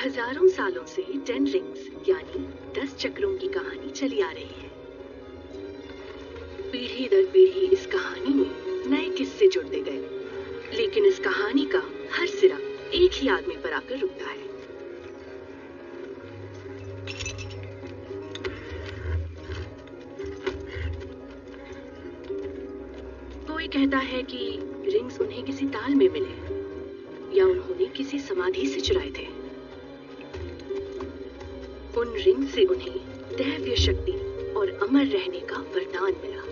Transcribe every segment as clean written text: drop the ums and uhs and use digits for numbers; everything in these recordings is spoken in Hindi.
हजारों सालों से 10 रिंग्स यानी 10 चक्रों की कहानी चली आ रही है। पीढ़ी दर पीढ़ी इस कहानी में नए किस्से जुड़ते गए, लेकिन इस कहानी का हर सिरा एक ही आदमी पर आकर रुकता है। कोई कहता है कि रिंग्स उन्हें किसी ताल में मिले या उन्होंने किसी समाधि से चुराए थे। उन रिंग से उन्हें दैवीय शक्ति और अमर रहने का वरदान मिला।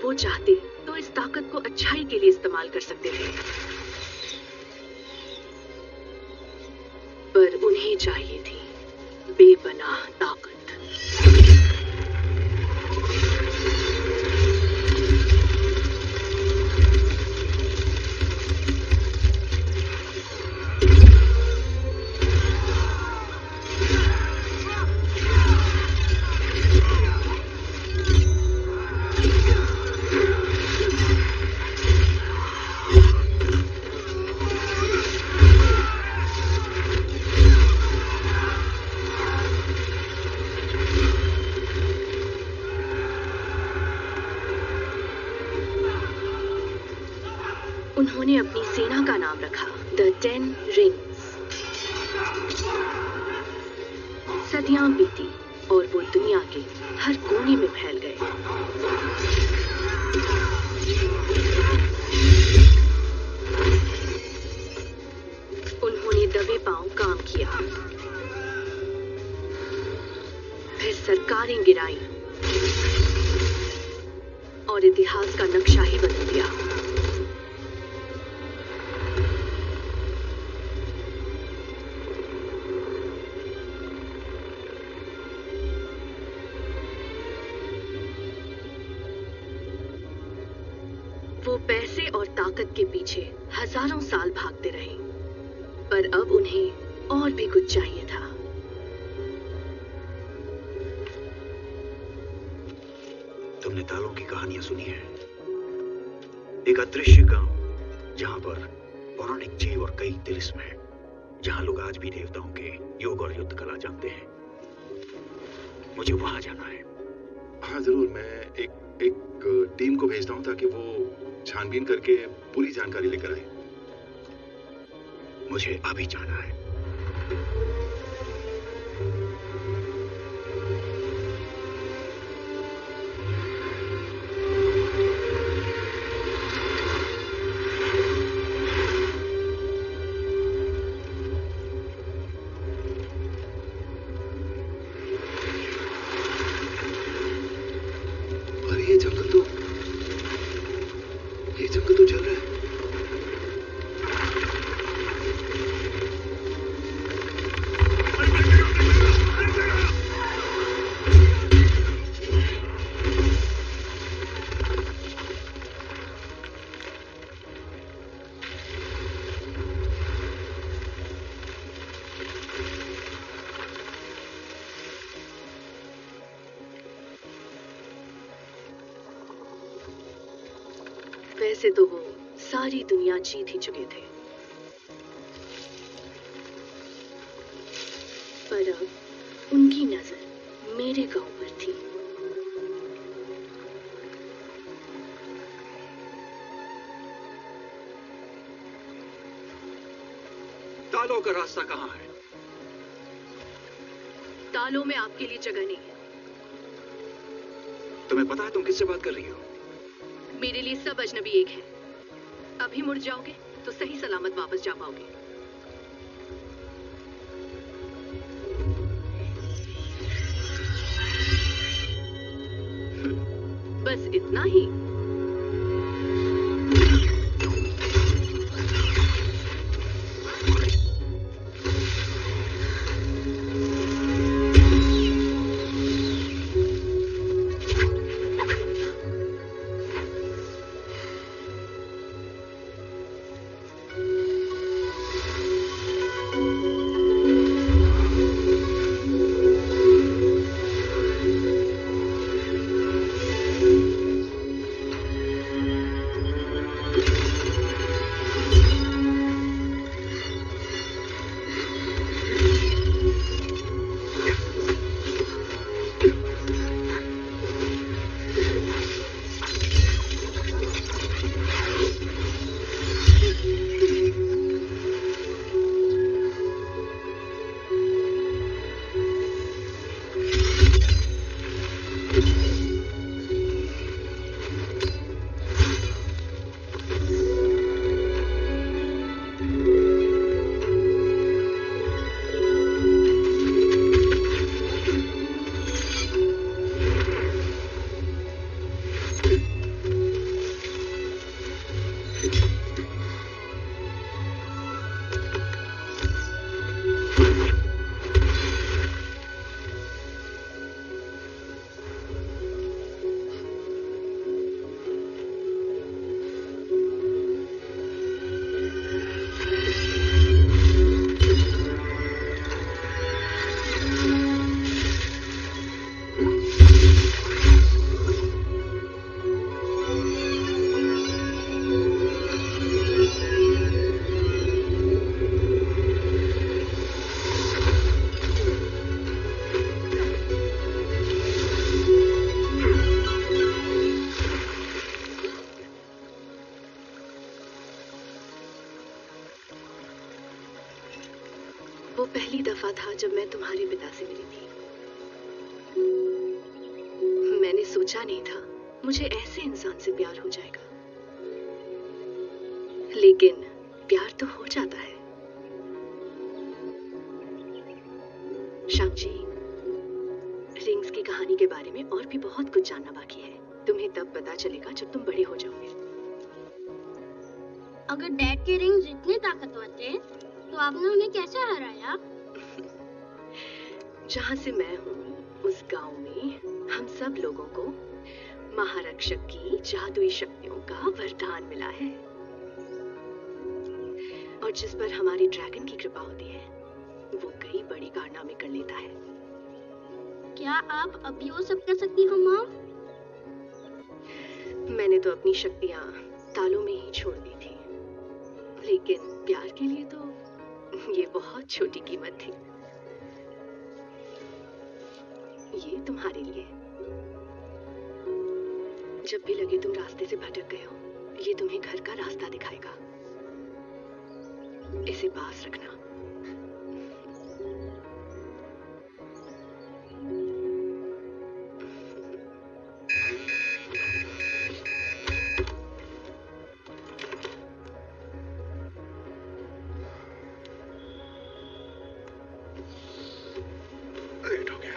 वो चाहते तो इस ताकत को अच्छाई के लिए इस्तेमाल कर सकते थे, पर उन्हें चाहिए थी बेपनाह ताकत। उन्होंने अपनी सेना का नाम रखा द 10 रिंग्स। सदियां बीती और वो दुनिया के हर कोने में फैल गए। उन्होंने दबे पांव काम किया, फिर सरकारें गिराई और इतिहास का नक्शा ही बदल दिया। वो पैसे और ताकत के पीछे हजारों साल भागते रहे, पर अब उन्हें और भी कुछ चाहिए था। तुमने तालों की कहानियां सुनी है? एक अदृश्य गांव जहां पर पौराणिक जीव और कई तिलिस्म हैं, जहां लोग आज भी देवताओं के योग और युद्ध कला जानते हैं। मुझे वहां जाना है। हाँ जरूर, मैं एक टीम को भेजता हूँ ताकि वो छानबीन करके पूरी जानकारी लेकर आए। मुझे अभी जाना है। जंगल तो जल रहा है। वैसे तो वो सारी दुनिया जीत ही चुके थे, पर अब उनकी नजर मेरे गांव पर थी। तालों का रास्ता कहाँ है? तालों में आपके लिए जगह नहीं है। तुम्हें पता है तुम किससे बात कर रही हो? मेरे लिए सब अजनबी एक है। अभी मुड़ जाओगे तो सही सलामत वापस जा पाओगे। बस इतना ही। पिता से मिली थी। मैंने सोचा नहीं था मुझे ऐसे इंसान से प्यार हो जाएगा, लेकिन प्यार तो हो जाता है। श्याम जी, रिंग्स की कहानी के बारे में और भी बहुत कुछ जानना बाकी है। तुम्हें तब पता चलेगा जब तुम बड़े हो जाओगे। अगर डैड के रिंग्स इतने ताकतवर थे तो आपने उन्हें कैसे हराया? जहाँ से मैं हूँ उस गांव में हम सब लोगों को महारक्षक की जादुई शक्तियों का वरदान मिला है, और जिस पर हमारी ड्रैगन की कृपा होती है वो कई बड़ी कारनामे कर लेता है। क्या आप अभी वो सब कर सकती हो माँ? मैंने तो अपनी शक्तियाँ तालों में ही छोड़ दी थी, लेकिन प्यार के लिए तो ये बहुत छोटी कीमत थी। ये तुम्हारे लिए। जब भी लगे तुम रास्ते से भटक गए हो, ये तुम्हें घर का रास्ता दिखाएगा। इसे पास रखना। लेट हो गया।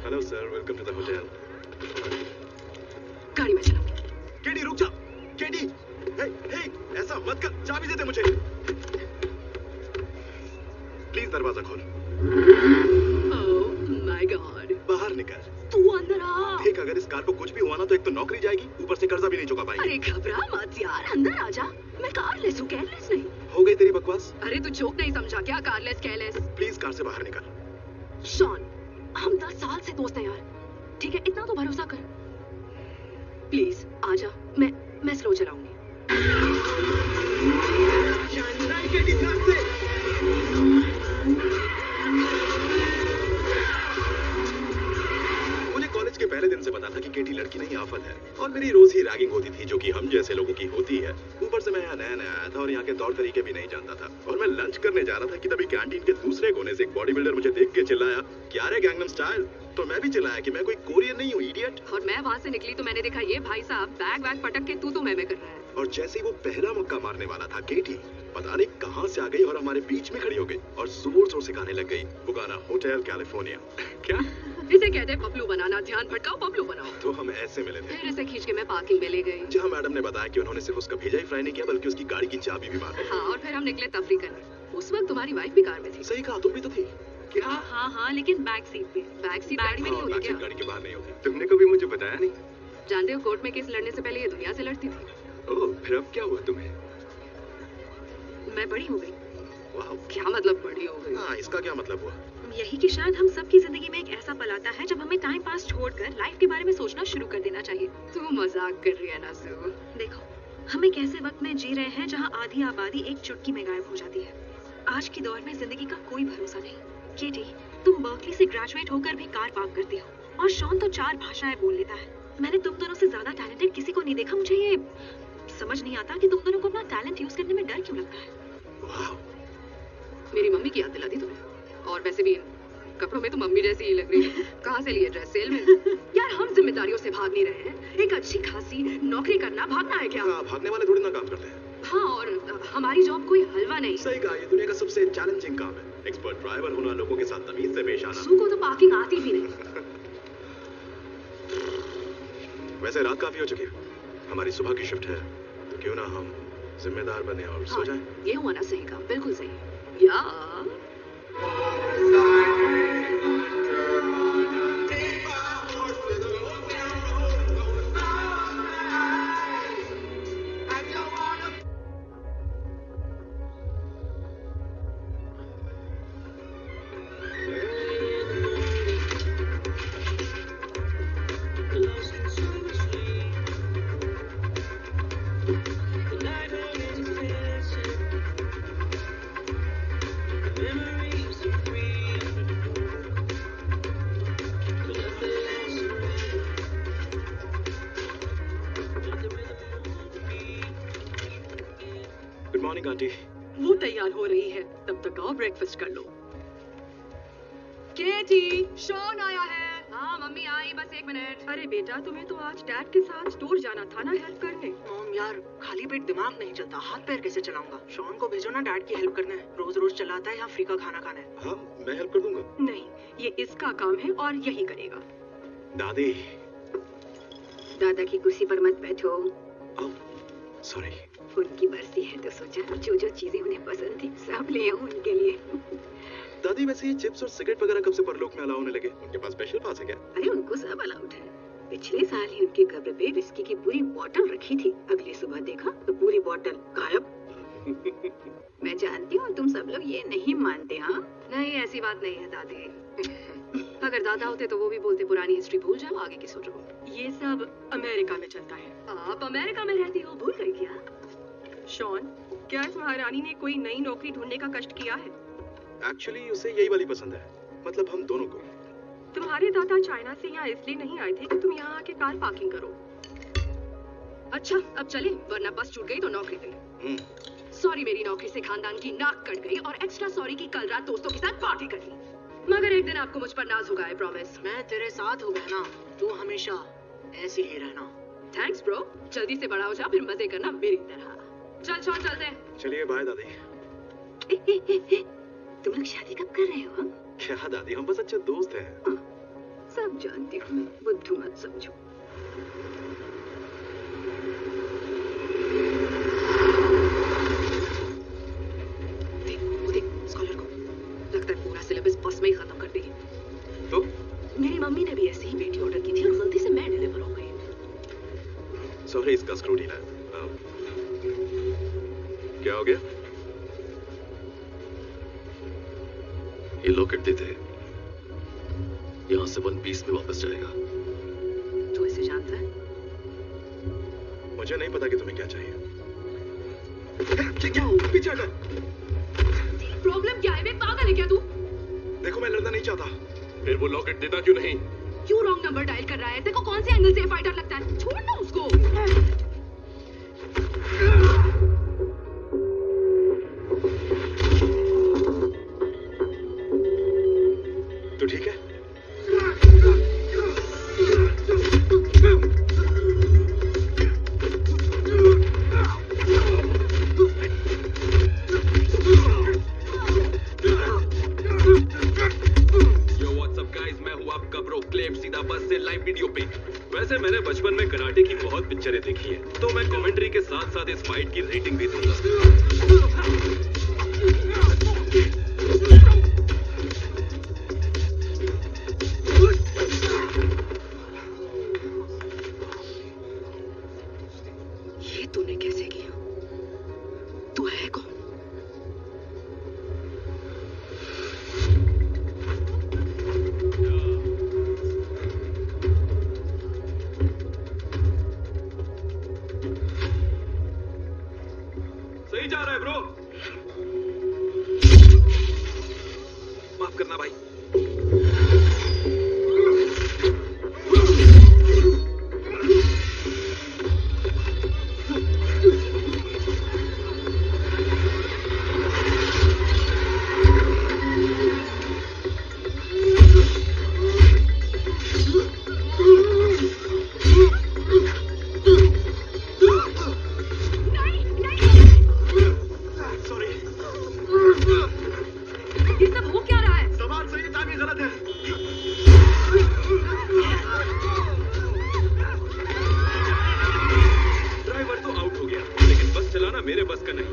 Hello sir, welcome to the hotel. गाड़ी में चलो। केडी रुक जा। केडी, हे हे, ऐसा मत कर, चाबी दे दे मुझे। प्लीज दरवाजा खोल। Oh my God. बाहर निकल। तू अंदर आ। देख, अगर इस कार को कुछ भी हुआ ना तो एक तो नौकरी जाएगी, ऊपर से कर्जा भी नहीं चुका पाएगी। अरे घबरा मत यार, अंदर आ जा। मैं कारलेस हूँ, केयरलेस नहीं। हो गई तेरी बकवास। अरे तू जोक नहीं समझा क्या? कारलेस केयरलेस। प्लीज कार से बाहर निकल। शॉन, हम 10 साल से दोस्त हैं यार, ठीक है? इतना तो भरोसा कर। प्लीज आजा, मैं स्लो चलाऊंगी। मुझे कॉलेज के पहले दिन से पता था कि केटी लड़की नहीं आफत है, और मेरी रोज ही रैगिंग होती थी जो कि हम जैसे लोगों की होती है। ऊपर से मैं यहाँ नया नया आया था और यहाँ के तौर तरीके भी नहीं जानता था, और मैं लंच करने जा रहा था कि तभी कैंटीन के दूसरे कोने से एक बॉडी बिल्डर मुझे देख के चिल्लाया, क्या रे गैंगनम स्टाइल? तो मैं भी चिल्लाया कि मैं कोई कोरियन नहीं हूँ, इडियट। और मैं वहाँ से निकली तो मैंने देखा ये भाई साहब बैग वैग पटक के तू तो मैं कर रहा है। और जैसे ही वो पहला मुक्का मारने वाला था, केटी पता नहीं कहाँ से आ गई और हमारे बीच में खड़ी हो गई और जोर जोर से गाने लग गई वो गाना, होटल कैलिफोर्निया। क्या? इसे कहते हैं पपलू बनाना। ध्यान भटकाओ, पपलू बनाओ। तो हम ऐसे मिले थे। फिर इसे खींच के मैं पार्किंग में ले गई, जहाँ मैडम ने बताया कि उन्होंने सिर्फ उसका भेजा ही फ्राई नहीं किया बल्कि उसकी गाड़ी की चाबी भी मार दी। हाँ, और फिर हम निकले तफरी करने। उस वक्त तुम्हारी वाइफ भी कार में थी। सही कहा, तुम भी तो थी। क्या? हाँ, लेकिन बैक सीट पे। बैक सीट गाड़ी में नहीं होती क्या? गाड़ी के बाहर नहीं होती। तुमने कभी मुझे बताया नहीं। जानते हो, कोर्ट में केस लड़ने से पहले ये दुनिया से लड़ती थी। ओह, फिर अब क्या हुआ तुम्हें? मैं बड़ी हो गई। वाह। क्या मतलब बड़ी हो गई? हाँ, इसका क्या मतलब हुआ? यही कि शायद हम सब की जिंदगी में एक ऐसा पल आता है जब हमें टाइम पास छोड़कर लाइफ के बारे में सोचना शुरू कर देना चाहिए। तू मजाक कर रही है ना सू? देखो, हम एक ऐसे वक्त में जी रहे हैं जहाँ आधी आबादी एक चुटकी में गायब हो जाती है। आज के दौर में जिंदगी का कोई भरोसा नहीं। केटी, तुम बर्कली से ग्रेजुएट होकर भी कार पार्क करती हो, और शॉन तो 4 भाषाएं बोल लेता है। मैंने तुम दोनों से ज्यादा टैलेंटेड किसी को नहीं देखा। मुझे ये समझ नहीं आता कि तुम दोनों को अपना टैलेंट यूज करने में डर क्यों लगता है। वाह। मेरी मम्मी की याद दिला दी तुम्हें। और वैसे भी कपड़ों में तो मम्मी जैसी ही लग रही है। कहाँ से लिए ड्रेस? सेल में। यार, हम जिम्मेदारियों से भाग नहीं रहे हैं। एक अच्छी खासी नौकरी करना भागना है क्या? भागने वाले थोड़ी ना काम करते हैं। हाँ, और हमारी जॉब कोई हलवा नहीं। सही कहा, ये दुनिया का सबसे चैलेंजिंग काम है। एक्सपर्ट ड्राइवर होना, लोगों के साथ तमीज से पेश आना। सू को तो पार्किंग आती भी नहीं। वैसे रात काफी हो चुकी है, हमारी सुबह की शिफ्ट है, तो क्यों ना हम जिम्मेदार बने और सो जाएं? ये हुआ ना सही काम, बिल्कुल सही। या गुड मॉर्निंग आंटी। वो तैयार हो रही है, तब तक आओ ब्रेकफास्ट कर लो। केटी, शॉन आया है। हाँ मम्मी आई, बस 1 मिनट। अरे बेटा, तुम्हें तो आज डैड के साथ स्टोर जाना था ना हेल्प करने। मॉम यार, खाली पेट दिमाग नहीं चलता, हाथ पैर कैसे चलाऊंगा? शॉन को भेजो ना डैड की हेल्प करने, रोज रोज चलाता है या फ्री का खाना खाना है। हाँ, मैं हेल्प कर दूंगा। नहीं, ये इसका काम है और यही करेगा। दादी। दादा की कुर्सी पर मत बैठो, सॉरी। उनकी बरसी है तो सोचा जो जो चीजें उन्हें पसंद थी सब ले आऊं उनके लिए। दादी, वैसे ये चिप्स और सिगरेट वगैरह कब से परलोक में अलाउ होने लगे? उनके पास स्पेशल पास है क्या? अरे उनको सब अलाउड है। पिछले साल ही उनके कब्र पे विस्की की पूरी बोतल रखी थी, अगली सुबह देखा तो पूरी बोतल गायब। मैं जानती हूँ तुम सब लोग ये नहीं मानते। हाँ नहीं, ऐसी बात नहीं है दादी। अगर दादा होते तो वो भी बोलते पुरानी हिस्ट्री भूल जाओ, आगे की सोचो। ये सब अमेरिका में चलता है। आप अमेरिका में रहती हो, भूल गई क्या? शॉन, क्या इस महारानी ने कोई नई नौकरी ढूंढने का कष्ट किया है? एक्चुअली उसे यही वाली पसंद है, मतलब हम दोनों को। तुम्हारे दादा चाइना से यहाँ इसलिए नहीं आए थे कि तुम यहाँ आके कार पार्किंग करो। अच्छा अब चले, वरना बस छूट गई तो नौकरी गई। सॉरी, मेरी नौकरी से खानदान की नाक कट गई, और एक्स्ट्रा सॉरी की कल रात दोस्तों के साथ पार्टी कर ली। मगर एक दिन आपको मुझ पर नाज होगा, आई प्रॉमिस। मैं तेरे साथ हो गया ना, तू हमेशा ऐसे ही रहना। थैंक्स ब्रो, जल्दी से बड़ा हो जा, फिर मजे करना मेरी तरह। चल छोड़, चलते हैं। चलिए बाय दादी। तुम लोग शादी कब कर रहे हो? क्या दादी, हम बस अच्छे दोस्त हैं। सब जानती हूँ, बुद्धू मत समझो। देख स्कॉलर को, लगता है पूरा सिलेबस बस में ही खत्म कर देगी। तो मेरी मम्मी ने भी ऐसी ही बेटी ऑर्डर की थी और गलती से मैं डिलीवर हो गई। सॉरी, इसका स्क्रू ढीला है। क्या हो गया? ये लॉकेट देते यहाँ से 1 पीस में वापस जाएगा। तू इसे जानता है? मुझे नहीं पता कि तुम्हें क्या चाहिए। क्या पीछे हट। प्रॉब्लम क्या है? मैं पागल है क्या तू? देखो, मैं लड़ना नहीं चाहता। फिर वो लॉकेट देता क्यों नहीं? क्यों रॉन्ग नंबर डायल कर रहा है? देखो कौन से एंगल से फाइटर लगता है, छोड़ ना उसको। तो ठीक है। सीधा बस से लाइव वीडियो पे। वैसे मैंने बचपन में कराटे की बहुत पिक्चरें देखी है, तो मैं कमेंट्री के साथ साथ इस फाइट की रेटिंग भी दूंगा। ये तूने कैसे किया? तू है कौन? सही जा रहा है ब्रो। माफ करना भाई।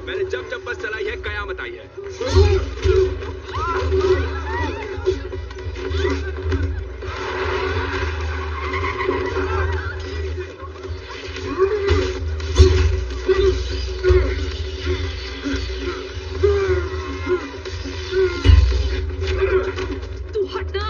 मैंने जब जब बस चलाई है कयामत आई है। तू हटना।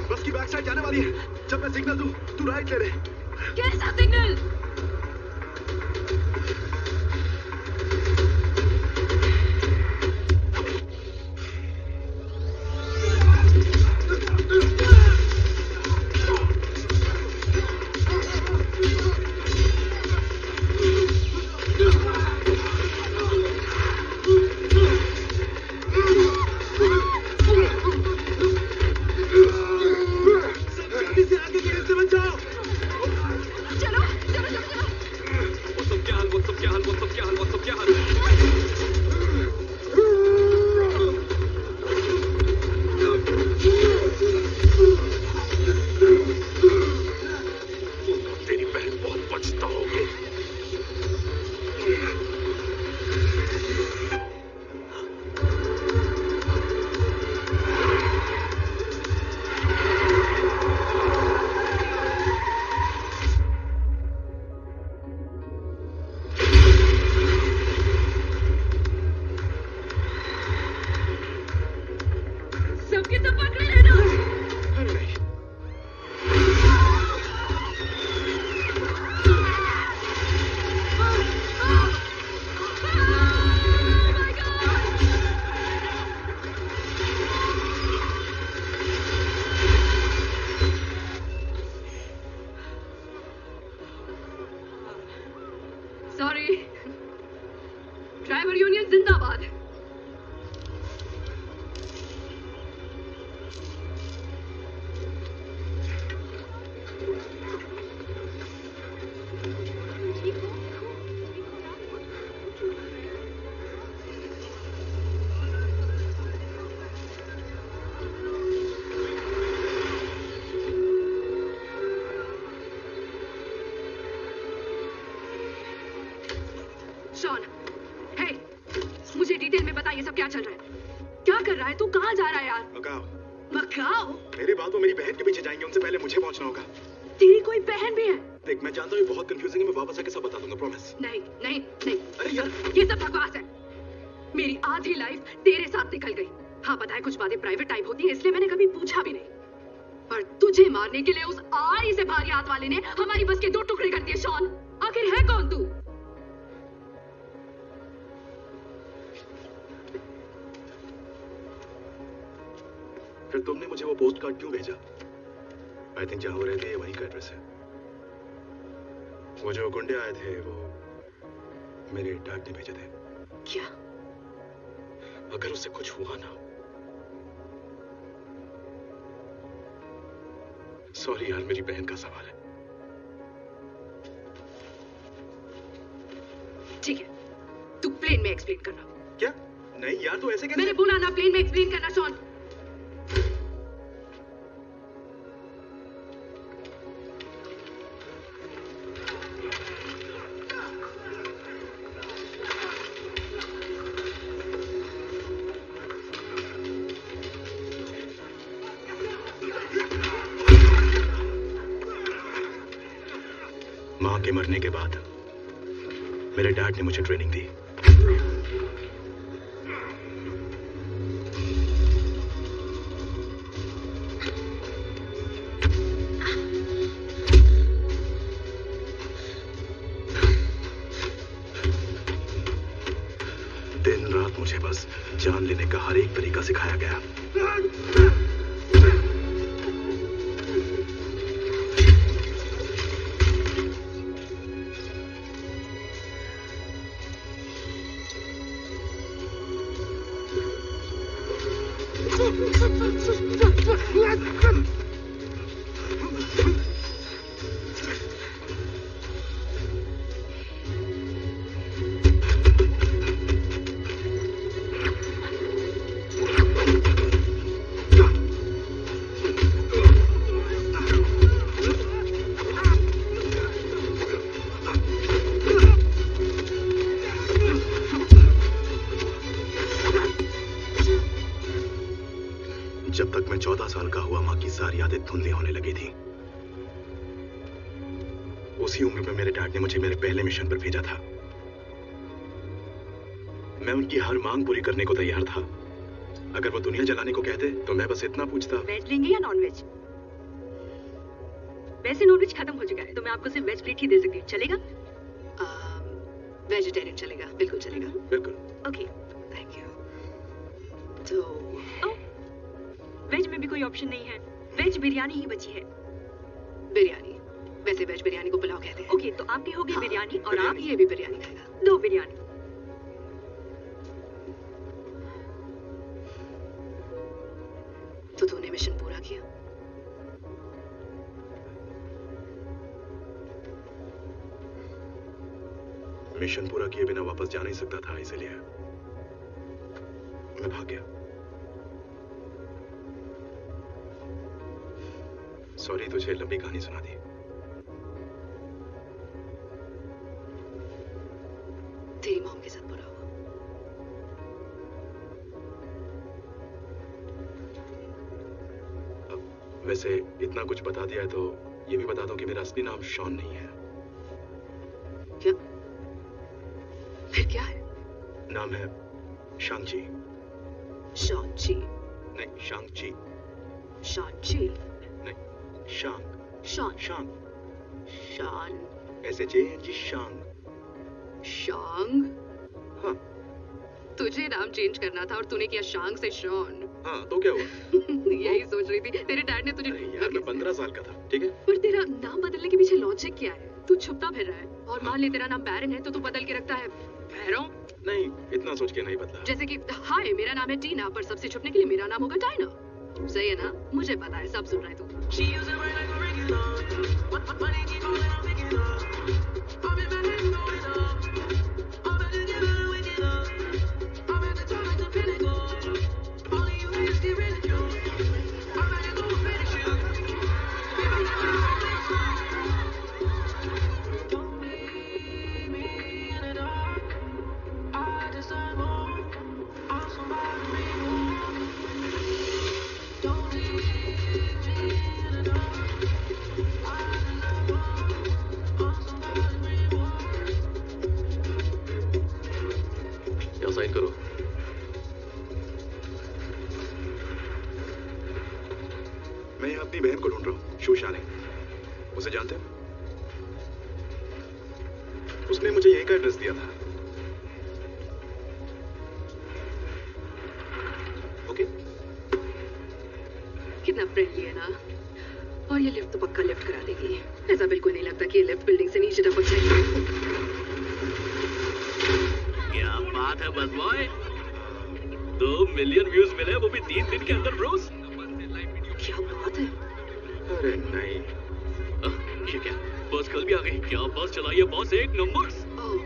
बस की बैक साइड जाने वाली है। जब मैं सिग्नल दूं, तू राइट ले ले। कैसा सिग्नल? जल्दी से आगे गेट से बचाओ। चलो चलो चलो चलो। वो सब क्या हाल, वो सब क्या हाल, वो सब क्या हाल, वो सब क्या हाल। तेरी बहन बहुत पछताओगे। सबके सब पकड़े रहना। अरे नहीं। सॉरी। ड्राइवर यूनियन जिंदाबाद। शॉन, हे, मुझे डिटेल में बता ये सब क्या चल रहा है? क्या कर रहा है तू? कहाँ जा रहा है यार? मकाओ। मकाओ? मेरे बाद वो मेरी बहन के पीछे जाएंगे, उनसे पहले मुझे पहुंचना होगा। तेरी कोई बहन भी है? देख, मैं जानता हूँ ये बहुत कंफ्यूजिंग है, मैं वापस आके सब बता दूंगा, प्रॉमिस। नहीं नहीं नहीं, अरे यार, ये सब बकवास है। मेरी आधी लाइफ तेरे साथ निकल गई। हाँ पता है कुछ बातें प्राइवेट टाइप होती हैं, इसलिए मैंने कभी पूछा भी नहीं। पर तुझे मारने के लिए उस आरी से भारी हाथ वाले ने हमारी बस के 2 टुकड़े कर दिए। शॉन, आखिर है कौन तू? फिर तुमने मुझे वो पोस्ट कार्ड क्यों भेजा? आई थिंक जहां वो रहते हैं वहीं का एड्रेस है। वो जो गुंडे आए थे वो मेरे डैड ने भेजे थे। क्या? अगर उससे कुछ हुआ ना, सॉरी यार, मेरी बहन का सवाल है। ठीक है, तू प्लेन में एक्सप्लेन करना। क्या? नहीं यार, तू ऐसे कैसे? मैंने बोला ना प्लेन में एक्सप्लेन करना। शॉन, माँ के मरने के बाद मेरे डैड ने मुझे ट्रेनिंग दी। पास जान लेने का हर एक तरीका सिखाया गया। जब तक मैं 14 साल का हुआ, माँ की सारी यादें धुंधली होने लगी थी। उसी उम्र में मेरे डैड ने मुझे मेरे पहले मिशन पर भेजा था। मैं उनकी हर मांग पूरी करने को तैयार था। अगर वो दुनिया जलाने को कहते तो मैं बस इतना पूछता, वेज लेंगे या नॉन वेज? वैसे नॉन वेज खत्म हो चुका है तो मैं आपको सिर्फ वेज प्लेट ही दे सकती हूँ, चलेगा? वेजिटेरियन चलेगा, बिल्कुल चलेगा। बिल्कुल। Okay, thank you. तो वेज में भी कोई ऑप्शन नहीं है, वेज बिरयानी ही बची है। बिरयानी? वैसे वेज बिरयानी को पुलाव कहते हैं। ओके, तो आपकी होगी बिरयानी और आप ये भी बिरयानी खाएगा। 2 बिरयानी। तो तूने मिशन पूरा किया? मिशन पूरा किए बिना वापस जा नहीं सकता था, इसलिए मैं भाग गया। सॉरी, तुझे लंबी कहानी सुना दी। तेरी मॉम के साथ बुरा हुआ। वैसे इतना कुछ बता दिया है तो ये भी बता दूं कि मेरा असली नाम शॉन नहीं है। क्या? फिर क्या है? नाम है शांगची। शॉन्ची? नहीं, शांगची। शॉन्ची? नहीं, शांग। शॉन? शांग। शान? SHANG, शांग। शांग? हाँ। तुझे नाम चेंज करना था और तूने किया शांग से शॉन। हाँ, तो क्या हुआ? यही सोच रही थी। तेरे डैड ने तुझे यार, मैं 15 साल का था, ठीक है? पर तेरा नाम बदलने के पीछे लॉजिक क्या है? तू छुपता फिर रहा है और मान ले तेरा नाम बैरन है तो तू बदल के रखता है भैरव। नहीं, इतना सोच के नहीं बदला। जैसे कि हाय मेरा नाम है टीना, पर सबसे छुपने के लिए मेरा नाम होगा डायना। सही है ना? मुझे पता है, सब सुन रहा है तू। साइन करो। मैं यहाँ अपनी बहन को ढूंढ रहा हूँ, शू शालिंग। उसे जानते हैं? उसने मुझे यही का एड्रेस दिया था। ओके। कितना फ्रेंडली है ना? और ये लिफ्ट तो पक्का लिफ्ट करा देगी। ऐसा बिल्कुल नहीं लगता कि ये लिफ्ट बिल्डिंग से नीचे टपक जाएगी। क्या बात है बस बॉय, 2 मिलियन व्यूज मिले, वो भी 3 दिन के अंदर ब्रोस। क्या बात है? अरे नहीं, ये क्या, बस कल भी आ गई? क्या बस चलाई है बॉस, 1 नंबर। ओह,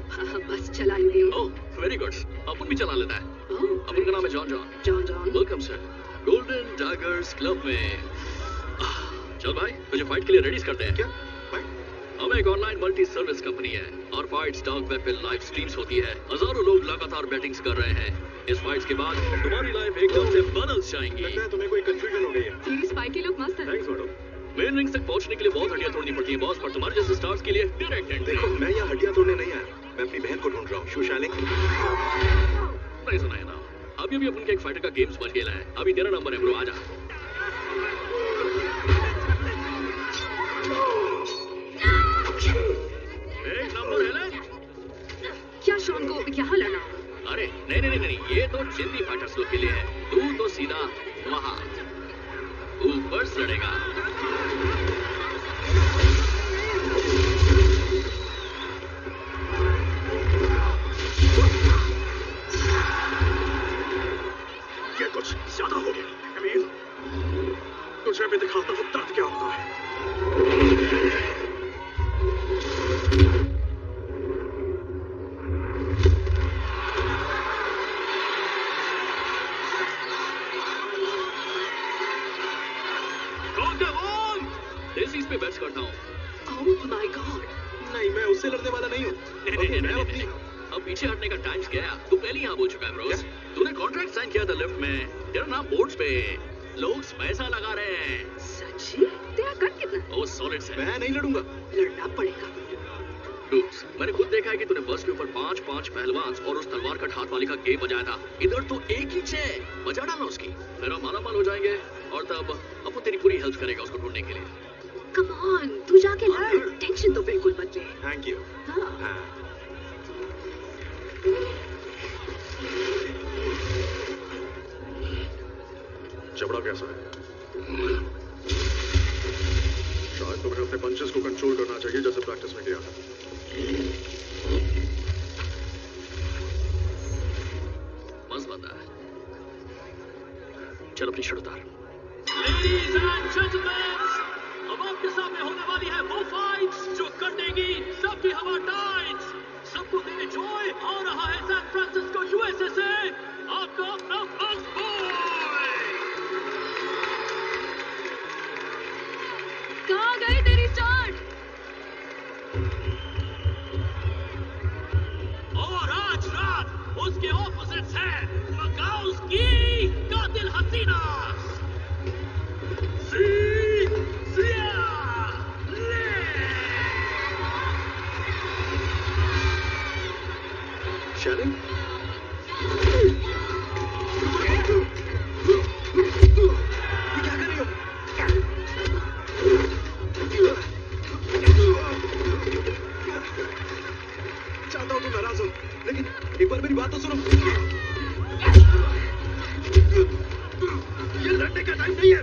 बस चला ली हूँ। ओह, वेरी गुड। अपन भी चला लेता है। अपन का नाम है John John. John John. Welcome sir, golden tigers club में। चल भाई, तुझे फाइट के लिए रेडी करते हैं। क्या? हम एक ऑनलाइन मल्टी सर्विस कंपनी है और फाइट्स डार्क वेब पे लाइव स्ट्रीम्स होती है। हजारों लोग लगातार बैटिंग्स कर रहे हैं। इस फाइट्स के बाद तुम्हारी लाइफ एकदम से बदल जाएंगी। लगता है तुम्हें कोई कंफ्यूजन हो गई है। तेरी स्पाइकी लुक मस्त है। Thanks madam. मेन रिंग्स तक पहुंचने के लिए बहुत हड्डियां तोड़नी पड़ती है बॉस, पर तुम्हारे जैसे स्टार्स के लिए डायरेक्ट एंट्री। देखो, मैं यहाँ हड्डियां तोड़ने नहीं आया, मैं अपनी बहन को ढूंढ रहा हूँ, शू शालिंग। नहीं सुना है ना? अभी अपन के एक फाइटर का गेम्स बच गया है। अभी तेरा नंबर है ब्रो, आजा। एक नंबर है ना? क्या शॉन को यहाँ लड़ना होगा? अरे नहीं नहीं नहीं नहीं, ये तो जिंदी फाइटर्स लोग के लिए है। तू तो सीधा वहां ऊपर लड़ेगा। ये कुछ ज्यादा हो गया अमीर। तुझे भी दिखाता हूँ दर्द क्या होता है। पे बेट्स करता हूँ। Oh my God. नहीं, मैं उससे लड़ने वाला नहीं हूँ। नहीं, अब पीछे हटने का टाइम गया। तू पहले ही यहाँ बोल चुका है ब्रोस। तूने कॉन्ट्रैक्ट साइन किया था लिफ्ट में, तेरा नाम बोर्ड्स पे, लोग पैसा लगा रहे हैं। सच्ची? तेरा कट कितना? ओ सॉलिड है। मैं नहीं लड़ूंगा। लड़ना पड़ेगा। डूब्स, मैंने खुद देखा है कि तूने बस के ऊपर 5-5 पहलवान और उस तलवार कट हाथ वाली का गेम बजाया था। इधर तो एक ही छे बजा डालना उसकी, फिर हम मालामाल हो जाएंगे और तब अपन तेरी पूरी हेल्प करेगा उसको ढूंढने के लिए। कम ऑन, तू जाके लड़। टेंशन तो बिल्कुल मत ले। Thank you. हाँ। जबड़ा कैसा है? शायद तुम्हें अपने पंचेस को कंट्रोल करना चाहिए जैसे प्रैक्टिस में किया था। मस्त बता। चल अपनी शर्ट उतार। Ladies and gentlemen, अब आपके सामने होने वाली है वो फाइट्स जो कर देगी सबकी हवा टाइट। सबको देने जॉय आ रहा है सैन फ्रांसिस्को यूएसए से आपका अपना फर्स्ट बॉय। कहाँ गई तेरी स्टार्ट? और आज रात उसके ऑपोजिट्स हैं मकाउस की कातिल हसीना शैलिंग? क्या कर रही हो? चाहता हूँ तुम नाराज हो, लेकिन एक बार मेरी बात तो सुनो। ये लड़ने का टाइम नहीं है।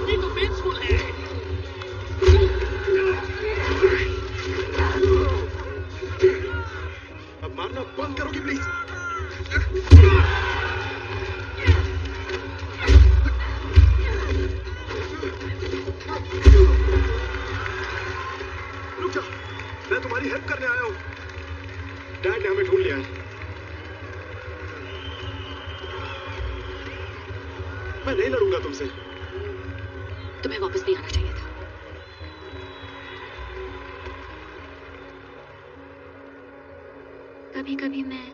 ये तो पेंसफुल है। अब मारना बंद करोगी प्लीज? रुक जा, मैं तुम्हारी हेल्प करने आया हूँ। डैड ने हमें ढूंढ लिया है। मैं नहीं लड़ूंगा तुमसे। तुम्हें वापस नहीं आना चाहिए था। कभी-कभी मैं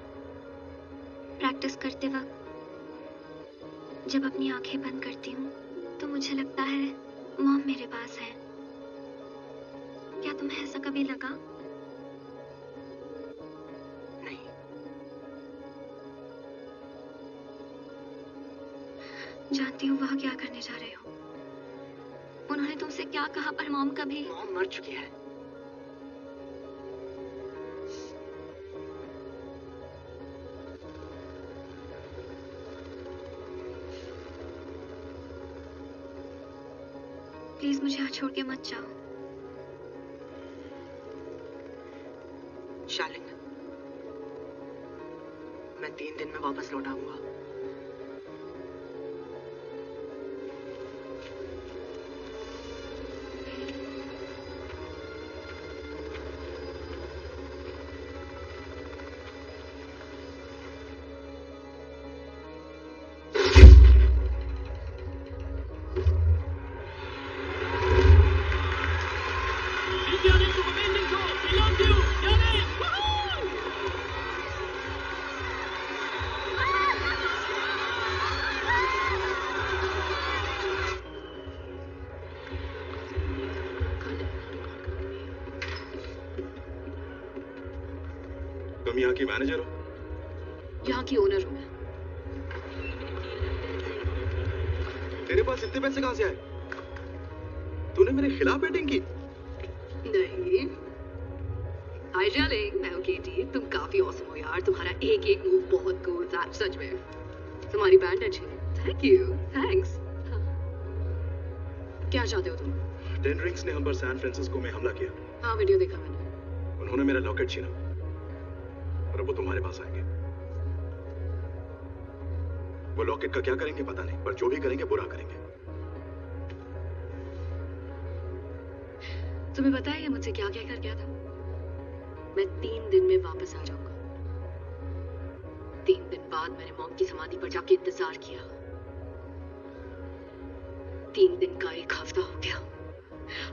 प्रैक्टिस करते वक्त जब अपनी आंखें बंद करती हूँ तो मुझे लगता है मॉम मेरे पास है। क्या तुम्हें ऐसा कभी लगा? नहीं। जानती हूँ वह क्या करने जा रहे हो। उन्होंने तुमसे क्या कहा पर मॉम कभी... मॉम मर चुकी है। प्लीज मुझे यहाँ छोड़ के मत जाओ। शालिंग, मैं 3 दिन में वापस लौट आऊंगा। तुम यहाँ की मैनेजर हो? यहाँ की ओनर हूँ मैं। तेरे पास इतने पैसे कहाँ से आए? तूने मेरे खिलाफ बैटिंग की? नहीं। हाय डार्लिंग, मैं हूँ केटी। तुम काफी ऑसम हो यार, तुम्हारा एक एक मूव बहुत कूल था सच में। तुम्हारी बैंड अच्छी है। Thank you. थैंक्स। क्या चाहते हो तुम? 10 रिंग्स ने हम पर सैन फ्रांसिस्को में हमला किया। हाँ, वीडियो देखा मैंने। उन्होंने मेरा लॉकेट छीना और अब वो तुम्हारे पास आएंगे। वो लॉकेट का क्या करेंगे पता नहीं, पर जो भी करेंगे बुरा करेंगे। तुम्हें पता है ये मुझसे क्या कहकर गया था? मैं 3 दिन में वापस आ जाऊंगा। 3 दिन बाद मैंने मॉम की समाधि पर जाके इंतजार किया। 3 दिन का एक हफ्ता हो गया,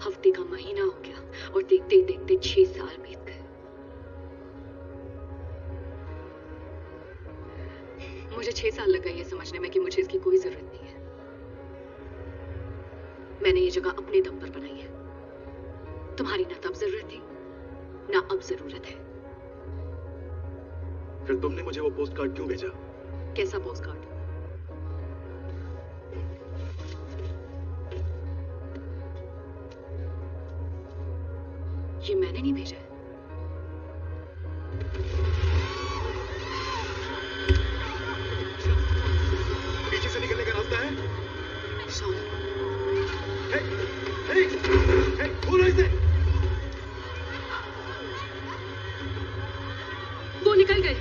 हफ्ते का महीना हो गया और देखते देखते 6 साल बीत गए। मुझे 6 साल लग गए ये समझने में कि मुझे इसकी कोई जरूरत नहीं है। मैंने ये जगह अपने दम पर बनाई है। तुम्हारी ना तब जरूरत थी ना अब जरूरत है। फिर तुमने मुझे वो पोस्ट कार्ड क्यों भेजा? कैसा पोस्ट कार्ड? ये मैंने नहीं भेजा है। पीछे से निकलने का रास्ता है? खोलो इसे। वो निकल गए।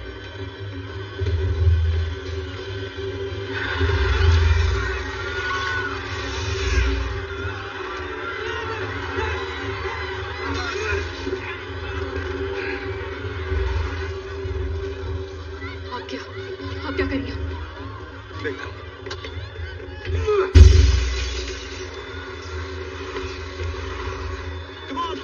अब क्या करेंगे? देखता हूं। Come on!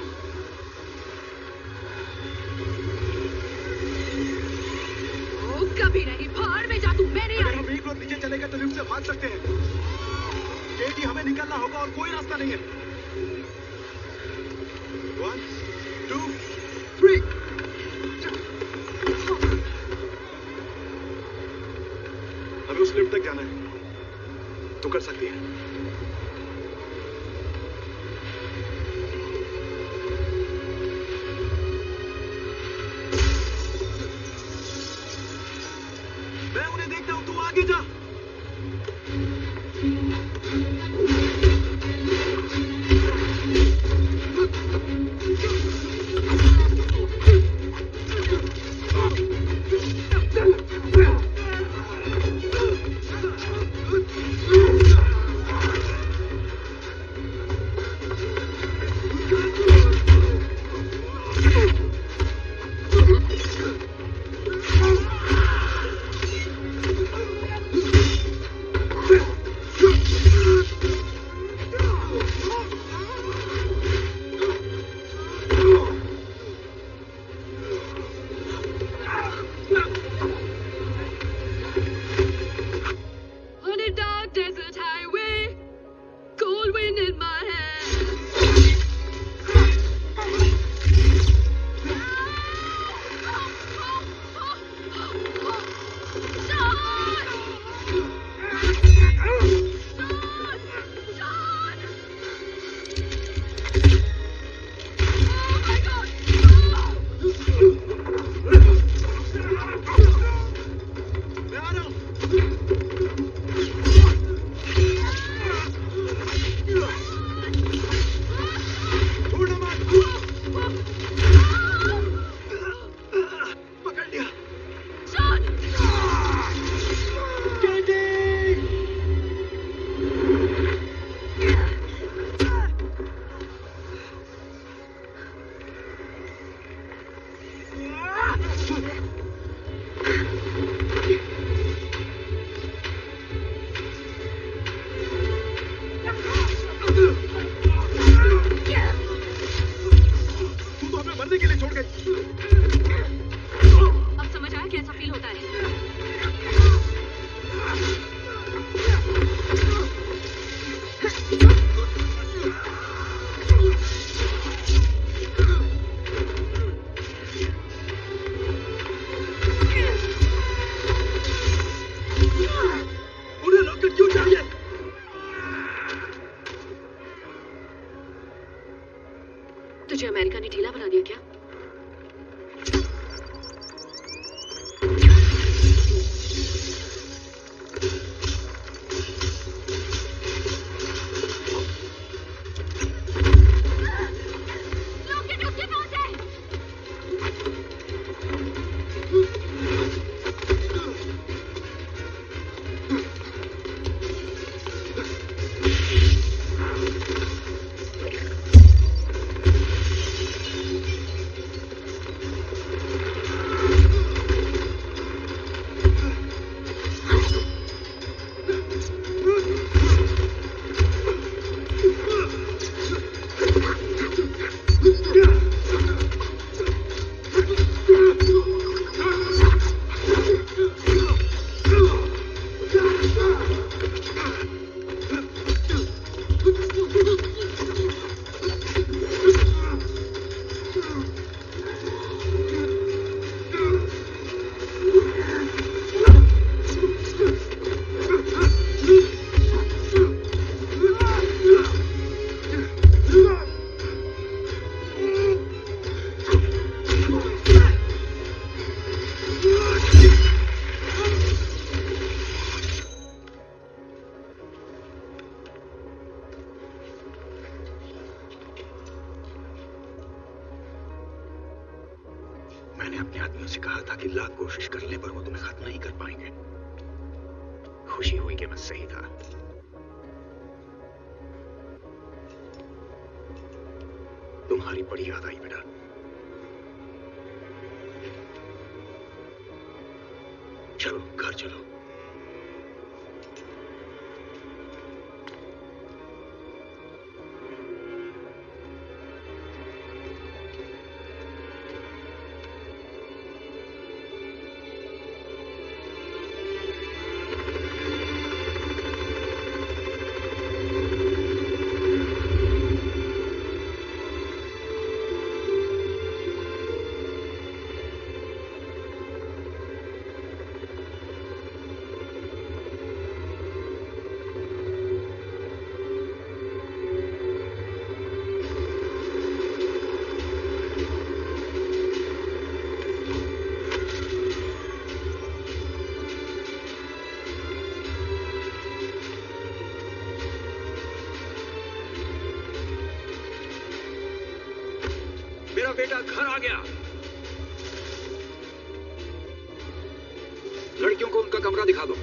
ओ, कभी नहीं। भाड़ में जा तू, मैं नहीं अगर आई। हम एक रोड नीचे चलेगा तो लिफ्ट से भाग सकते हैं। केटी, हमें निकलना होगा और कोई रास्ता नहीं है। 1, 2, 3। हमें उस लिफ्ट तक जाना है। तू कर सकती है। मैं उन्हें देखता हूं, तू आगे जा। मैंने अपने आदमियों से कहा था कि लाख कोशिश करने पर वो तुम्हें खत्म नहीं कर पाएंगे। खुशी हुई कि मैं सही था। तुम्हारी बड़ी याद आई बेटा। चलो घर चलो। मेरा बेटा घर आ गया। लड़कियों को उनका कमरा दिखा दो।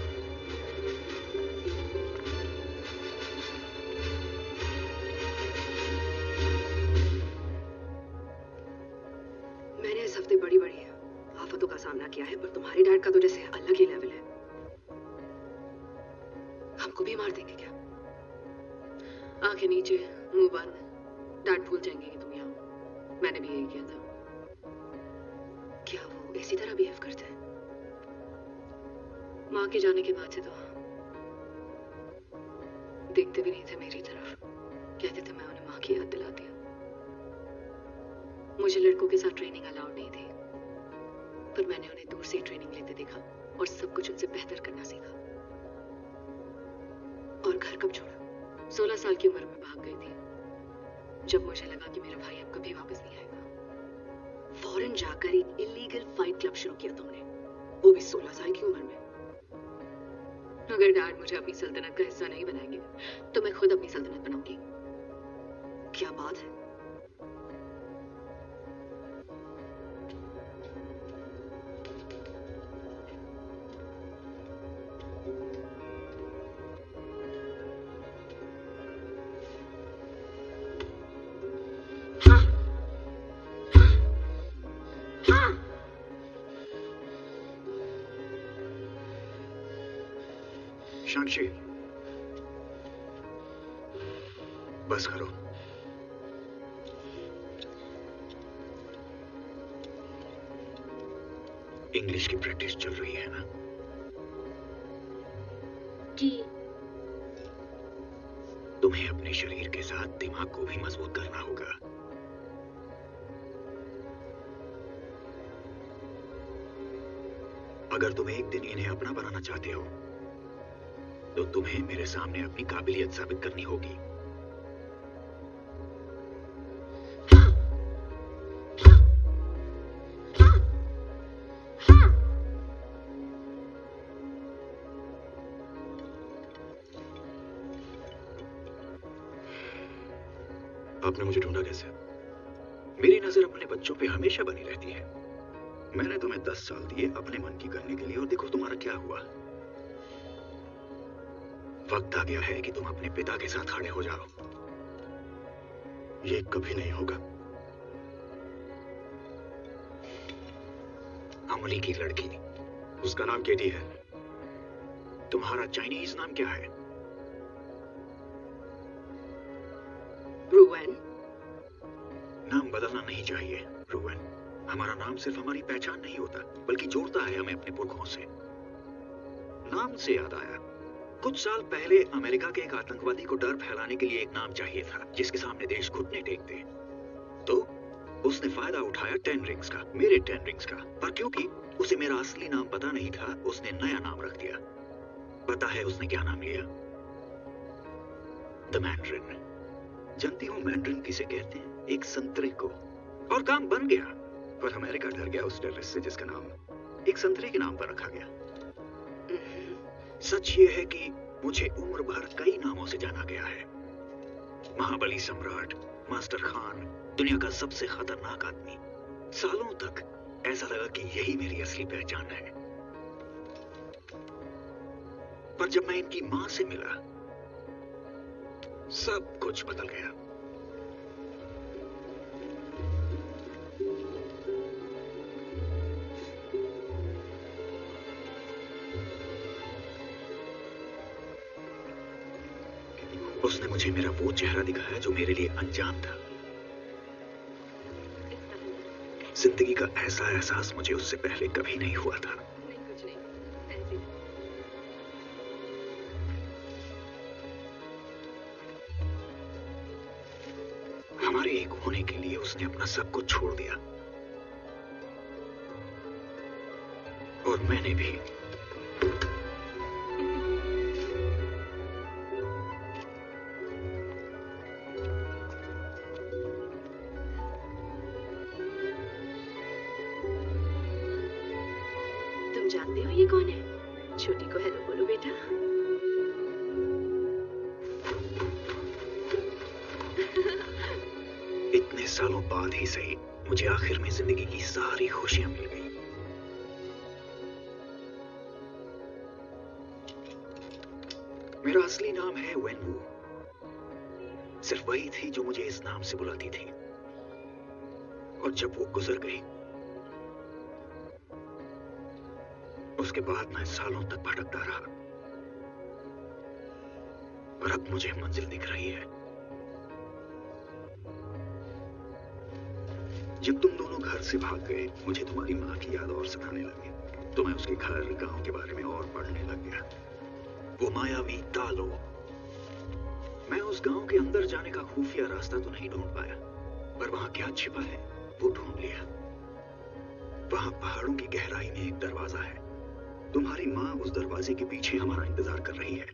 मैंने इस हफ्ते बड़ी बड़ी आफतों का सामना किया है, पर तुम्हारे डैड का तो जैसे अलग ही लेवल है। हमको भी मार देंगे क्या? आंखें नीचे, मुंह बंद। डैड भूल जाएंगे कि तुम यहाँ हो। मैंने भी यही किया था। क्या वो इसी तरह बिहेव करते हैं? माँ के जाने के बाद से तो देखते भी नहीं थे मेरी तरफ। कहते थे मैं उन्हें माँ की याद दिलाती हूँ। मुझे लड़कों के साथ ट्रेनिंग अलाउड नहीं थी, पर मैंने उन्हें दूर से ही ट्रेनिंग लेते देखा और सब कुछ उनसे बेहतर करना सीखा। और घर कब छोड़ा? 16 साल की उम्र में भाग गई थी, जब मुझे लगा कि मेरा भाई अब कभी वापस नहीं आएगा। फॉरेन जाकर एक इलीगल फाइट क्लब शुरू किया तुमने, वो भी 16 साल की उम्र में। अगर डैड मुझे अपनी सल्तनत का हिस्सा नहीं बनाएंगे तो मैं खुद अपनी सल्तनत बनाऊंगी। क्या बात है? शांक्षी, बस करो। इंग्लिश की प्रैक्टिस चल रही है ना? जी। तुम्हें अपने शरीर के साथ दिमाग को भी मजबूत करना होगा। अगर तुम एक दिन इन्हें अपना बनाना चाहते हो तो तुम्हें मेरे सामने अपनी काबिलियत साबित करनी होगी। आपने मुझे ढूंढा कैसे? मेरी नजर अपने बच्चों पे हमेशा बनी रहती है। मैंने तुम्हें 10 साल दिए अपने मन की करने के लिए, और देखो तुम्हारा क्या हुआ। वक्त आ गया है कि तुम अपने पिता के साथ खड़े हो जाओ। ये कभी नहीं होगा। अमली की लड़की, उसका नाम केटी है। तुम्हारा चाइनीज नाम क्या है? रूवन। नाम बदलना नहीं चाहिए रूवन। हमारा नाम सिर्फ हमारी पहचान नहीं होता, बल्कि जोड़ता है हमें अपने पुरखों से। नाम से याद आया, कुछ साल पहले अमेरिका के एक आतंकवादी को डर फैलाने के लिए एक नाम चाहिए था जिसके सामने देश घुटने टेकते। तो उसने फायदा उठाया 10 रिंग्स का, मेरे 10 रिंग्स का। पर क्योंकि उसे मेरा असली नाम पता नहीं था, उसने नया नाम रख दिया। पता है उसने क्या नाम लिया? The mandarin. जानती हूँ मैंड्रिन किसे कहते हैं? एक संतरे को। और काम बन गया, पर अमेरिका डर गया उस टेररिस्ट से जिसका नाम एक संतरे के नाम पर रखा गया। सच ये है कि मुझे उम्र भर कई नामों से जाना गया है। महाबली सम्राट, मास्टर खान, दुनिया का सबसे खतरनाक आदमी। सालों तक ऐसा लगा कि यही मेरी असली पहचान है। पर जब मैं इनकी मां से मिला, सब कुछ बदल गया। उसने मुझे मेरा वो चेहरा दिखाया जो मेरे लिए अनजान था। जिंदगी का ऐसा एहसास मुझे उससे पहले कभी नहीं हुआ था। नहीं, कुछ नहीं, ऐसे ही। हमारे एक होने के लिए उसने अपना सब कुछ छोड़ दिया, और मैंने भी। तुम जानते हो ये कौन है? छोटी को हेलो बोलो बेटा। इतने सालों बाद ही सही, मुझे आखिर में जिंदगी की सारी खुशियां मिल गई। मेरा असली नाम है वेनवू। सिर्फ वही थी जो मुझे इस नाम से बुलाती थी। और जब वो गुजर गई, उसके बाद मैं सालों तक भटकता रहा। और अब मुझे मंजिल दिख रही है। जब तुम दोनों घर से भाग गए, मुझे तुम्हारी माँ की याद और सताने लगी। तो मैं उसके घर, गांव के बारे में और पढ़ने लग गया। वो मायावी तालो। मैं उस गांव के अंदर जाने का खुफिया रास्ता तो नहीं ढूंढ पाया, पर वहां क्या छिपा है वो ढूंढ लिया। वहां पहाड़ों की गहराई में एक दरवाजा है। तुम्हारी माँ उस दरवाजे के पीछे हमारा इंतजार कर रही है।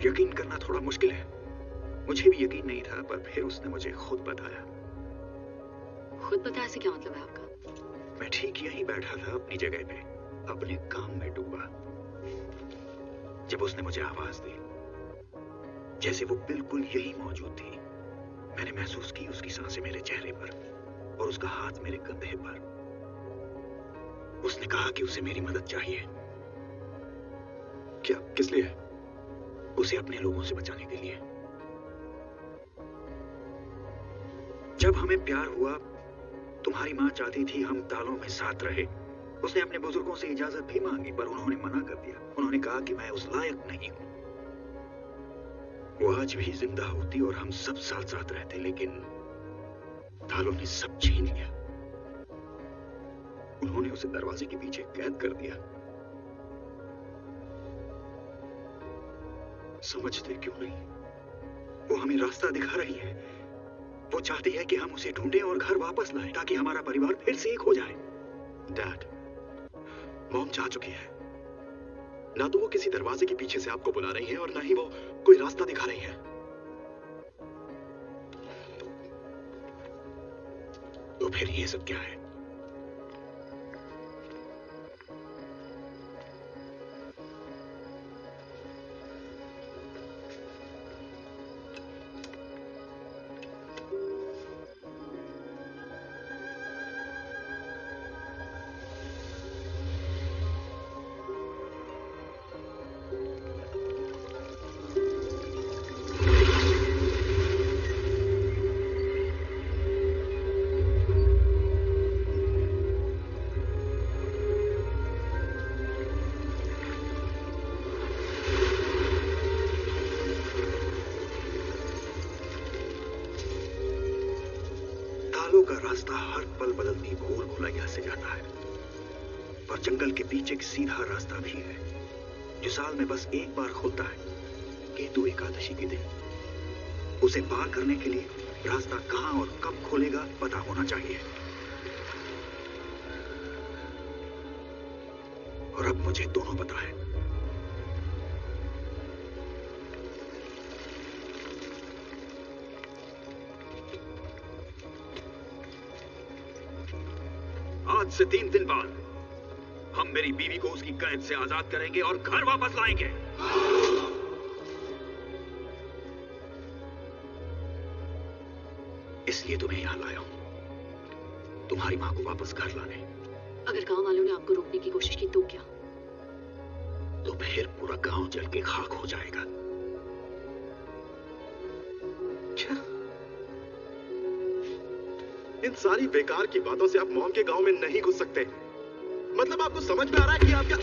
यकीन करना थोड़ा मुश्किल है। मुझे भी यकीन नहीं था, पर फिर उसने मुझे खुद बताया। खुद बताया से क्या मतलब है आपका? मैं ठीक यहीं बैठा था अपनी जगह पे, अपने काम में डूबा, जब उसने मुझे आवाज दी, जैसे वो बिल्कुल यही मौजूद थी। मैंने महसूस की उसकी सांसें मेरे चेहरे पर और उसका हाथ मेरे कंधे पर। उसने कहा कि उसे मेरी मदद चाहिए। क्या? किस लिए? उसे अपने लोगों से बचाने के लिए। जब हमें प्यार हुआ, तुम्हारी माँ चाहती थी हम तालों में साथ रहे। उसने अपने बुजुर्गों से इजाजत भी मांगी, पर उन्होंने मना कर दिया। उन्होंने कहा कि मैं उस लायक नहीं हूं। वो आज भी जिंदा होती और हम सब साथ साथ रहते, लेकिन तालों ने सब छीन लिया। उन्होंने उसे दरवाजे के पीछे कैद कर दिया। समझते क्यों नहीं? वो हमें रास्ता दिखा रही है। वो चाहती है कि हम उसे ढूंढें और घर वापस लाएं, ताकि हमारा परिवार फिर से एक हो जाए। डैड, मॉम जा चुकी है। ना तो वो किसी दरवाजे के पीछे से आपको बुला रही है और ना ही वो कोई रास्ता दिखा रही है। तो फिर ये सब क्या है? और जंगल के बीच एक सीधा रास्ता भी है जो साल में बस एक बार खुलता है, केतु एकादशी के दिन। उसे पार करने के लिए रास्ता कहां और कब खुलेगा पता होना चाहिए। और अब मुझे दोनों पता है। आज से 3 दिन बाद हम मेरी बीवी को उसकी कैद से आजाद करेंगे और घर वापस लाएंगे। इसलिए तुम्हें यहां लाया हूं। तुम्हारी माँ को वापस घर लाने। अगर गांव वालों ने आपको रोकने की कोशिश की तो क्या? तो फिर पूरा गांव जल के खाक हो जाएगा। इन सारी बेकार की बातों से आप मॉम के गांव में नहीं घुस सकते। मतलब आपको समझ में आ रहा है कि आप क्या?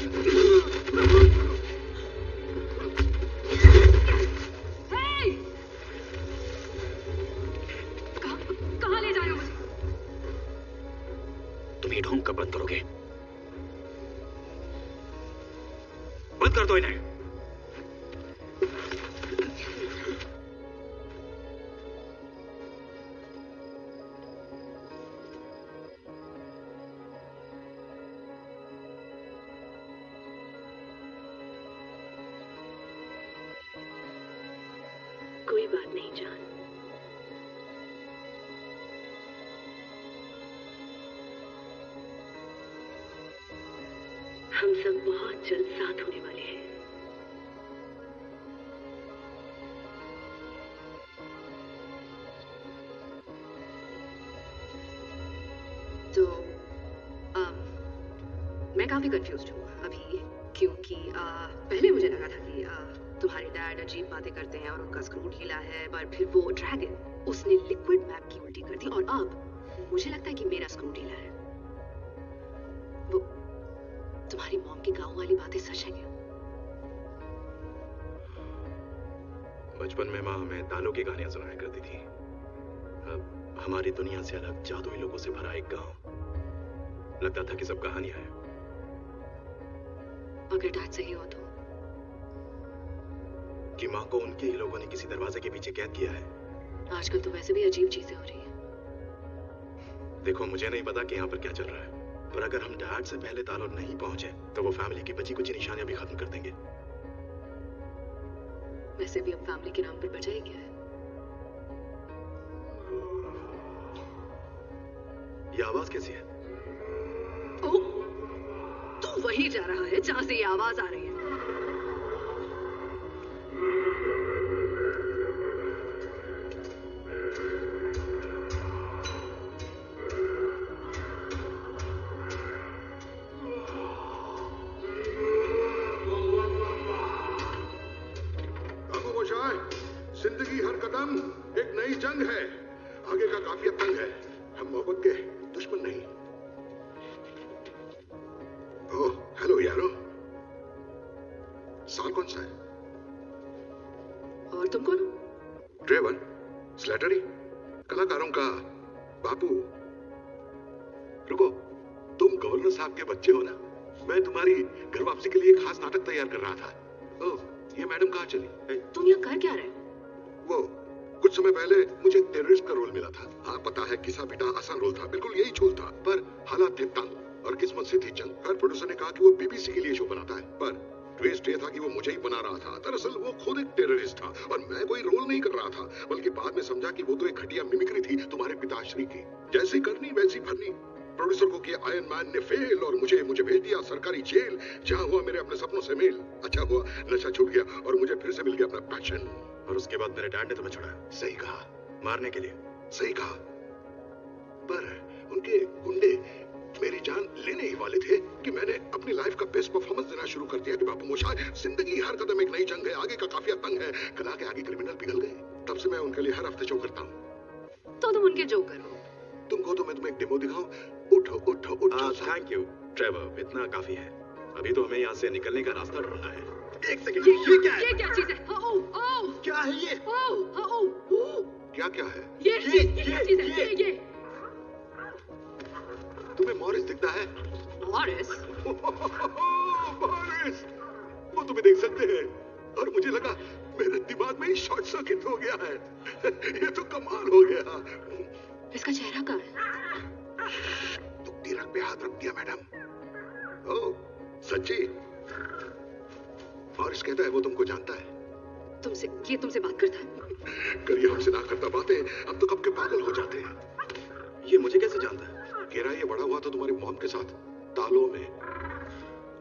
कहाँ ले जा रहे हो मुझे? तुम ये ढोंग कब बंद करोगे? बंद कर दो इन्हें। कोई बात नहीं जान। हम सब बहुत जल्द साथ होने वाले हैं। तो मैं काफी कंफ्यूज्ड हूँ अभी, क्योंकि पहले मुझे लगा था कि तुम्हारे डैड अजीब बातें करते हैं और उनका स्क्रू ढीला है, पर फिर वो ड्रैगन उसने लिक्विड मैप की उल्टी कर दी और अब मुझे लगता है कि मेरा स्क्रू ढीला है। वो तुम्हारी मॉम की गांव वाली बातें सच है क्या? बचपन में माँ हमें तालों की कहानियां सुनाया करती थी। अब हमारी दुनिया से अलग जादुई लोगों से भरा एक गांव। लगता था कि सब कहानियां हैं। अगर डैड सही हो तो? कि माँ को उनके ही लोगों ने किसी दरवाजे के पीछे कैद किया है। आजकल तो वैसे भी अजीब चीजें हो रही हैं। देखो, मुझे नहीं पता कि यहाँ पर क्या चल रहा है, पर अगर हम डैड से पहले तालों नहीं पहुंचे तो वो फैमिली की बची कुछ निशानियां भी खत्म कर देंगे। वैसे भी अब फैमिली के नाम पर बचा ही क्या है? ये आवाज कैसी है? ओह, तू वही जा रहा है जहां से ये आवाज आ रही है। जिंदगी हर कदम एक नई जंग है। आगे का काफिया तंग है। हम मोहब्बत के दुश्मन नहीं। ओह, हेलो यारो। साल कौन सा है? और तुम कौन हो? ट्रेवर स्लेटरी, कलाकारों का बापू। रुको, तुम गवर्नर साहब के बच्चे हो ना? मैं तुम्हारी घर वापसी के लिए खास नाटक तैयार कर रहा था। ओह, ये मैडम कहाँ चली? तुम यहाँ कर क्या रहे हो? वो कुछ समय पहले मुझे टेररिस्ट का रोल मिला था। हाँ, पता है घिसा पिटा आसान रोल था, बिल्कुल यही झोल था, पर हालात थे तंग और किस्मत से थी जंग। हर प्रोड्यूसर ने कहा कि वो बीबीसी के लिए शो बनाता है, पर ट्विस्ट ये था कि वो मुझे ही बना रहा था। दरअसल वो खुद एक टेररिस्ट था और मैं कोई रोल नहीं कर रहा था, बल्कि बाद में समझा कि वो तो एक घटिया मिमिक्री थी तुम्हारे पिताश्री की। जैसी करनी वैसी भरनी। प्रोड्यूसर को किया आयरन मैन ने फेल और मुझे भेज दिया सरकारी जेल, जहाँ हुआ मेरे अपने सपनों से मेल। अच्छा हुआ नशा छूट गया और मुझे फिर से मिल गया अपना पैशन। और उसके बाद मेरे डैड ने तुम्हें छुड़ाया। सही कहा। मारने के लिए। सही कहा, पर उनके गुंडे मेरी जान लेने ही वाले थे कि मैंने अपनी लाइफ का बेस्ट परफॉर्मेंस देना शुरू कर दिया कि बापू मोशाय, जिंदगी हर कदम एक नई जंग है, आगे का काफिया तंग है, कला के आगे क्रिमिनल पिघल गए। तब से मैं उनके लिए हर हफ्ते शो करता हूँ। तो तुम उनके जोकर हो? तुमको तो मैं तुम्हें एक डेमो दिखाऊं? उठो उठो उठो। थैंक यू ट्रेवर, इतना काफी है। अभी तो हमें यहाँ से निकलने का रास्ता ढूंढना है। एक सेकंड, ये क्या चीज है? क्या है ये? क्या क्या है? ये चीज है? ये तुम्हें मॉरिस दिखता है? मॉरिस? मॉरिस, वो तुम्हें देख सकते हैं। और मुझे लगा मेरे दिमाग में ही शॉर्ट सर्किट हो गया है। ये तो कमाल हो गया। इसका चेहरा कहाँ है? दुखती रग पे हाथ रख दिया मैडम। ओह, सच्ची? मॉरिस कहता है वो तुमको जानता है। तुमसे बात करता है? करिए हमसे ना करता बातें, अब तो कब के पागल हो जाते हैं। ये मुझे कैसे जानता है? कह रहा है ये बड़ा हुआ था तुम्हारी मॉम के साथ तालों में।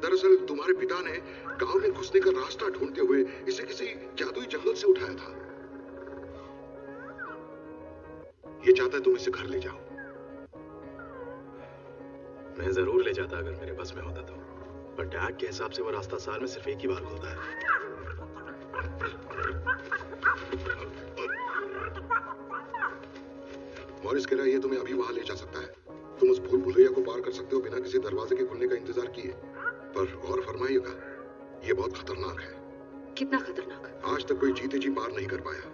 दरअसल तुम्हारे पिता ने गांव में घुसने का रास्ता ढूंढते हुए इसे किसी जादुई जंगल से उठाया था। ये चाहता है तुम इसे घर ले जाओ। मैं जरूर ले जाता अगर मेरे बस में होता तो, पर डैड के हिसाब से वो रास्ता साल में सिर्फ एक ही बार खुलता है। मॉरिस कह रहा है ये तुम्हें अभी वहां ले जा सकता है। तुम उस भूल भुलैया को पार कर सकते हो बिना किसी दरवाजे के खुलने का इंतजार किए। पर और फरमाइएगा, ये बहुत खतरनाक है। कितना खतरनाक? आज तक कोई जीते जी पार नहीं कर पाया,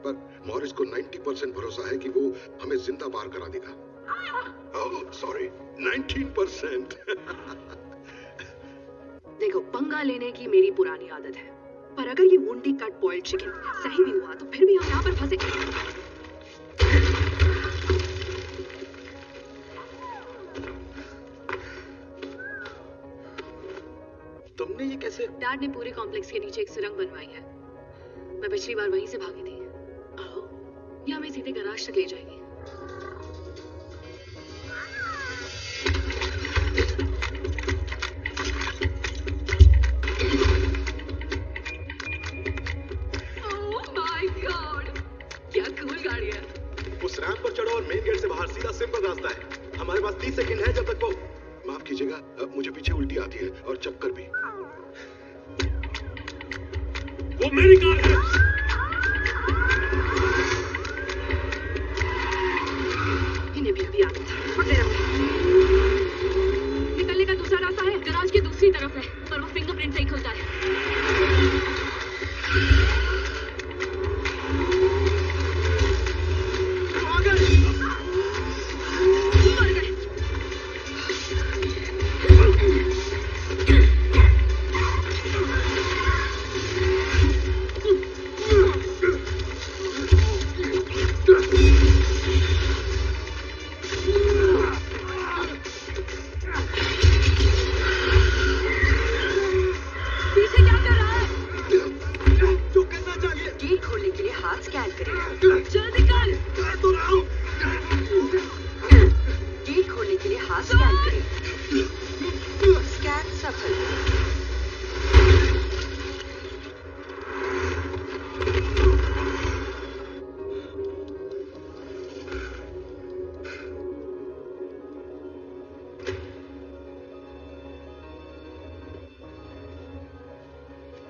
पर मॉरिस को 90% भरोसा है कि वो हमें जिंदा पार करा देगा। Oh sorry, 19%। देखो, पंगा लेने की मेरी पुरानी आदत है, पर अगर ये मुंडी कट बॉइल्ड चिकन सही भी हुआ तो फिर भी हम यहाँ पर फंसे। तुमने ये कैसे? डैड ने पूरे कॉम्प्लेक्स के नीचे एक सुरंग बनवाई है। मैं पिछली बार वहीं से भागी थी। आओ, ये हमें सीधे गैराज तक ले जाएगी। ओह माय गॉड, क्या कूल गाड़ी है। उस रैंप पर चढ़ो और मेन गेट से बाहर सीधा सिंपल रास्ता है। हमारे पास 30 सेकंड है जब तक वो। माफ कीजिएगा, अब मुझे पीछे उल्टी आती है और चक्कर भी। वो मेरी कार है। इन्हें भी अभी आना था। पकड़े रहो। निकलने का दूसरा रास्ता है, गैराज की दूसरी तरफ है, पर वो फिंगरप्रिंट से ही खुलता है।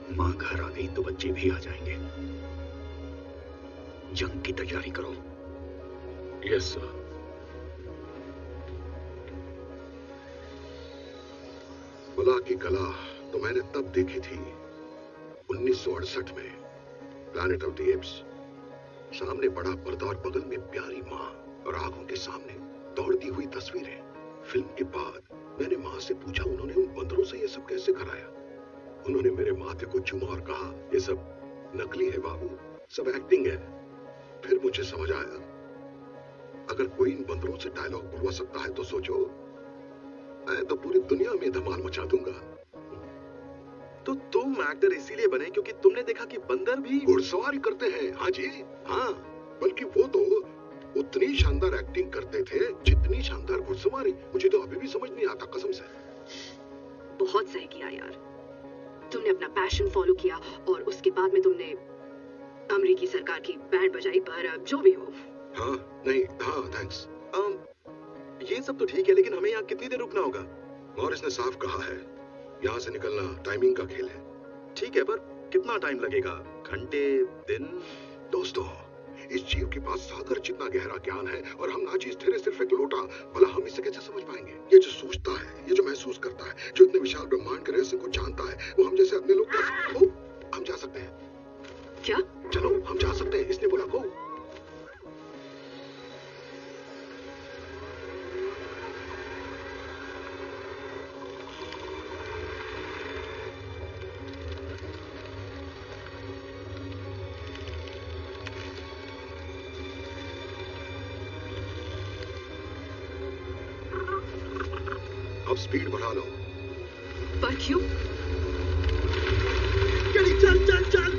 माँ घर आ गई तो बच्चे भी आ जाएंगे। जंग की तैयारी करो। Yes sir. बुला की कला तो मैंने तब देखी थी 1968 में, प्लैनेट ऑफ द एप्स। सामने बड़ा पर्दा और बगल में प्यारी माँ और आंखों के सामने दौड़ती हुई तस्वीरें। फिल्म के बाद मैंने माँ से पूछा उन्होंने उन बंदरों से ये सब कैसे कराया। उन्होंने मेरे माथे को चूमा और कहा ये सब नकली है बाबू, सब एक्टिंग है। फिर मुझे समझ आया, अगर कोई इन बंदरों से डायलॉग बुलवा सकता है तो सोचो, मैं तो पूरी दुनिया में धमाल मचा दूंगा। तो तुम एक्टर इसीलिए बने क्योंकि तुमने देखा कि बंदर भी घुड़सवारी करते हैं। हाँ जी हाँ, बल्कि वो तो उतनी शानदार एक्टिंग करते थे जितनी शानदार घुड़सवारी। मुझे तो अभी भी समझ नहीं आता कसम से। बहुत सही किया यार, तुमने अपना पैशन फॉलो किया और उसके बाद में तुमने अमेरिकी सरकार की बैंड बजाई। पर जो भी हो। हाँ नहीं हाँ थैंक्स। ये सब तो ठीक है, लेकिन हमें यहाँ कितनी देर रुकना होगा? मॉरिस ने साफ कहा है, यहाँ से निकलना टाइमिंग का खेल है। ठीक है, पर कितना टाइम लगेगा? घंटे, दिन? दोस्तों, इस जीव के पास सागर जितना गहरा ज्ञान है और हम नाचीज ठहरे सिर्फ एक लोटा। भला हम इसे कैसे समझ पाएंगे? ये जो सोचता है, ये जो महसूस करता है, जो इतने विशाल ब्रह्मांड के रहस्य को जानता है, वो हम जैसे अपने लोग हम जा सकते हैं क्या? चलो हम जा सकते हैं, इसने बोला को। अब स्पीड बढ़ा लो। पर क्यों? चल चल चल।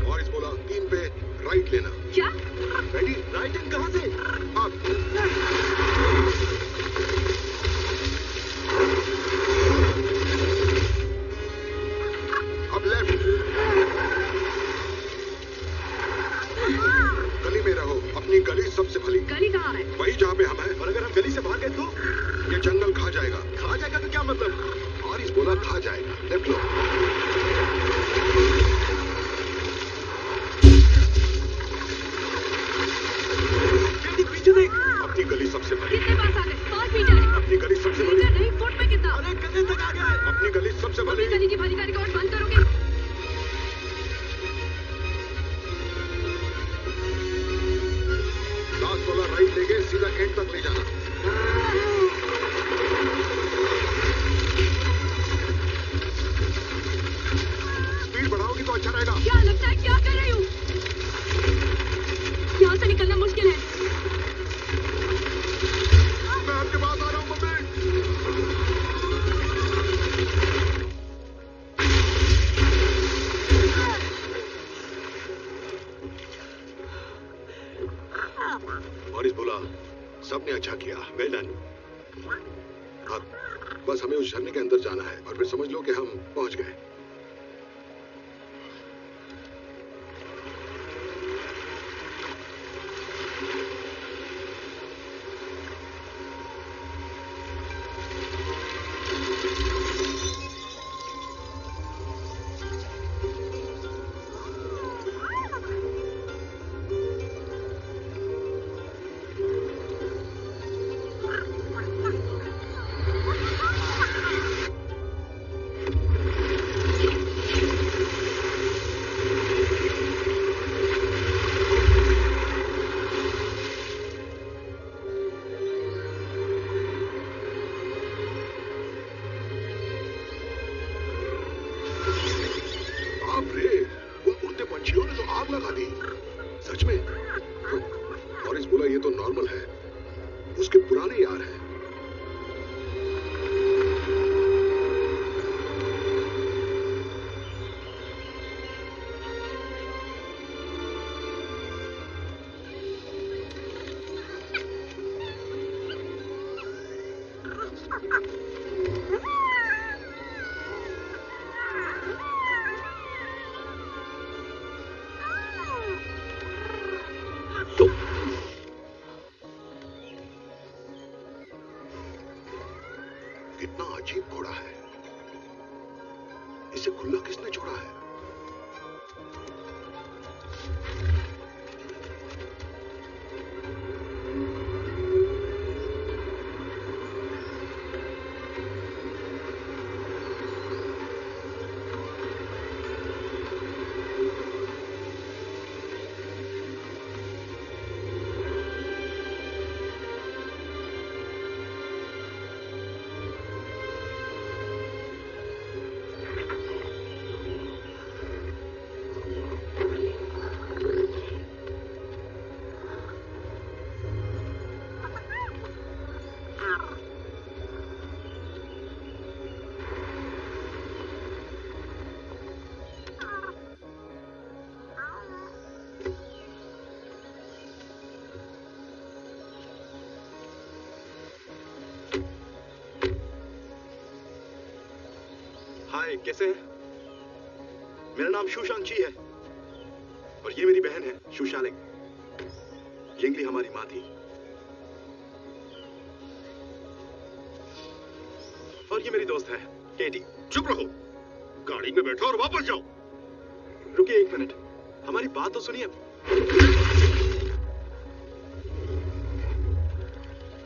और इस बोला 3 पे राइट लेना। क्या? रेडी? राइट इन कहाँ से? अब लेफ्ट। गली में रहो, अपनी गली सबसे भली। गली कहाँ है? वही जहाँ पे हम हैं। और अगर हम गली से भाग गए तो? ये जंगल खा जाएगा। खा जाएगा तो क्या मतलब? मॉरिस बोला खा जाएगा। देख लो। केटी पीछे देख। अपनी गली सबसे बड़ी। कितने पास आ गए? 5 मीटर। अपनी गली सबसे बड़ी। मीटर नहीं, फुट में कितना? अरे गली तक आ गए। अपनी गली सबसे अपनी बड़ी। गली की भली का रिकॉर्ड बंद करोगे? लास्ट वाला राइट लेके सीधा एंड तक ले जाना। स्पीड बढ़ाओगी तो अच्छा रहेगा। क्या लगता है क्या कर रही हूँ? यहाँ से निकलना मुश्किल है। मैं आपके पास आ रहा हूँ मम्मी। मॉरिस बोला सबने अच्छा किया। Well done. अब बस हमें उस झरने के अंदर जाना है और फिर समझ लो कि हम पहुंच गए। सच में? मॉरिस बोला ये तो नॉर्मल है, उसके पुराने यार हैं। कितना अजीब घोड़ा है, इसे खुला किसने छोड़ा है? हाय, कैसे हैं? मेरा नाम शूशांग ची है और ये मेरी बहन है शूशालिंग। यंगली हमारी माँ थी और ये मेरी दोस्त है केटी। चुप रहो, गाड़ी में बैठो और वापस जाओ। रुकिए एक मिनट, हमारी बात तो सुनिए।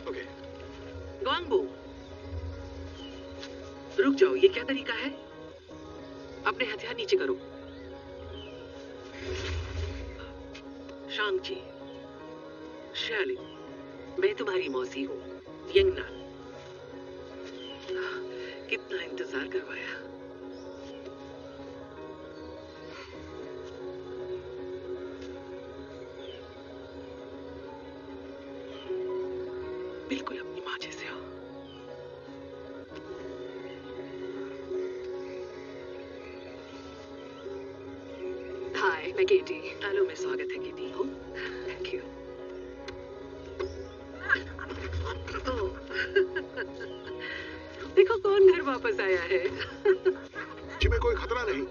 ओके। गांगबो, रुक जाओ, ये क्या तरीका है? अपने हथियार नीचे करो। शांगची, शालिंग, मैं तुम्हारी मौसी हूँ, यंगनान। कितना इंतजार करवाया। बिल्कुल अपनी माँ जैसे हो। हाय, मैं केटी। हेलो, में स्वागत है केटी। Thank you. देखो कौन घर वापस आया है। जी में कोई खतरा नहीं,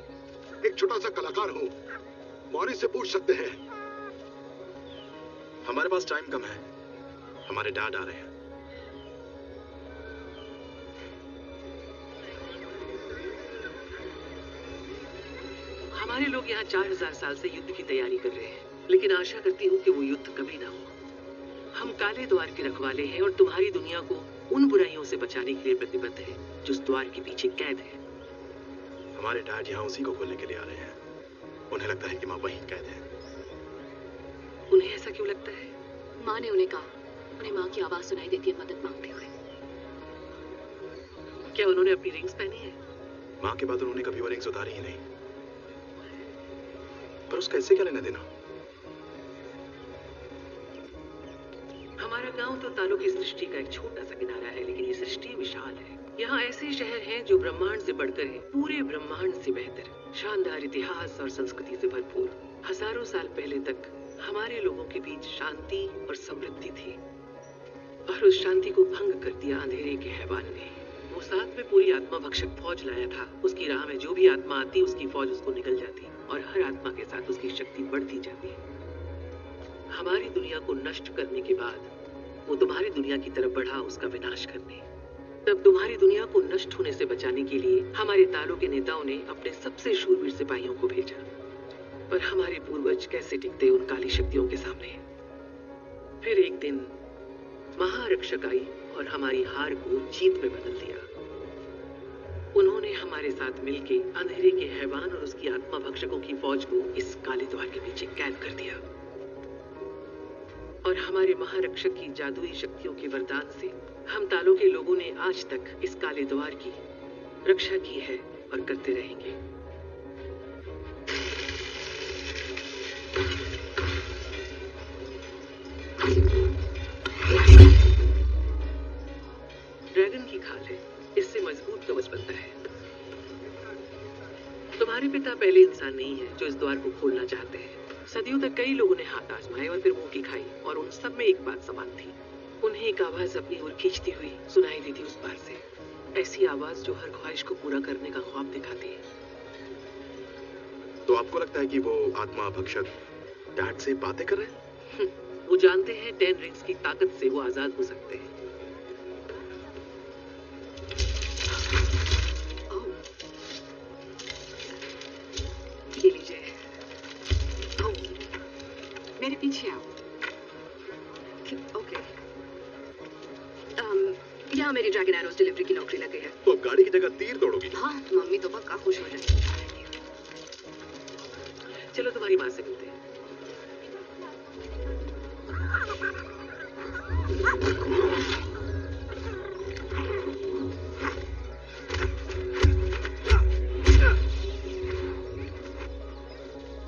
एक छोटा सा कलाकार हूँ, मॉरिस से पूछ सकते हैं। हमारे पास टाइम कम है। हमारे डैड आ रहे हैं। हमारे लोग यहाँ 4000 साल से युद्ध की तैयारी कर रहे हैं, लेकिन आशा करती हूँ कि वो युद्ध कभी ना हो। हम काले द्वार के रखवाले हैं और तुम्हारी दुनिया को उन बुराइयों से बचाने के लिए प्रतिबद्ध है जो उस द्वार के पीछे कैद है। हमारे डैड यहाँ उसी को खोलने के लिए आ रहे हैं। उन्हें लगता है कि माँ वहीं कैद है। उन्हें ऐसा क्यों लगता है? माँ ने उन्हें कहा, उन्हें माँ की आवाज सुनाई देती है मदद मांगते हुए। क्या उन्होंने अपनी रिंग्स पहनी है? माँ के बाद उन्होंने कभी वो रिंग्स उतारी ही नहीं। पर उसका इससे क्या लेना देना? हमारा गांव तो तालों की सृष्टि का एक छोटा सा किनारा है, लेकिन ये सृष्टि विशाल है। यहाँ ऐसे शहर हैं जो ब्रह्मांड से बढ़कर हैं, पूरे ब्रह्मांड से बेहतर, शानदार इतिहास और संस्कृति से भरपूर। हजारों साल पहले तक हमारे लोगों के बीच शांति और समृद्धि थी, और उस शांति को भंग कर दिया अंधेरे के हैवान ने। वो साथ में पूरी आत्मा भक्षक फौज लाया था। उसकी राह में जो भी आत्मा आती, उसकी फौज उसको निकल जाती, और हर आत्मा के साथ उसकी शक्ति बढ़ती जाती। हमारी दुनिया को नष्ट करने के बाद वो तुम्हारी दुनिया की तरफ बढ़ा, उसका विनाश करने। तब तुम्हारी दुनिया को नष्ट होने से बचाने के लिए हमारे तालों के नेताओं ने अपने सबसे शूरवीर सिपाहियों को भेजा। पर हमारे पूर्वज कैसे टिकते उन काली शक्तियों के सामने? फिर एक दिन महारक्षक आई और हमारी हार को जीत में बदल दिया। उन्होंने हमारे साथ मिलके अंधेरे के हैवान और उसकी आत्मा भक्षकों की फौज को इस काले द्वार के पीछे कैद कर दिया। और हमारे महारक्षक की जादुई शक्तियों के वरदान से हम तालों के लोगों ने आज तक इस काले द्वार की रक्षा की है और करते रहेंगे। ड्रैगन की खाल है, इससे मजबूत कवच बनता है। तुम्हारे पिता पहले इंसान नहीं है जो इस द्वार को खोलना चाहते हैं। सदियों तक कई लोगों ने हाथ आजमाए और फिर मुंह की खाई, और उन सब में एक बात समान थी। उन्हें एक आवाज अपनी ओर खींचती हुई सुनाई दी थी उस पार से, ऐसी आवाज जो हर ख्वाहिश को पूरा करने का ख्वाब दिखाती है। तो आपको लगता है कि वो आत्मा भक्षक डैड से बातें कर रहे हैं? वो जानते हैं 10 रिंग्स की ताकत से वो आजाद हो सकते हैं। ये लीजिए। मेरे पीछे आओ। ओके। यहाँ मेरी ड्रैगन एरोस डिलीवरी की नौकरी लगी है। तो गाड़ी की जगह तीर दौड़ोगी? हाँ, मम्मी तो पक्का खुश हो जाएगी। चलो तुम्हारी माँ से मिलते हैं।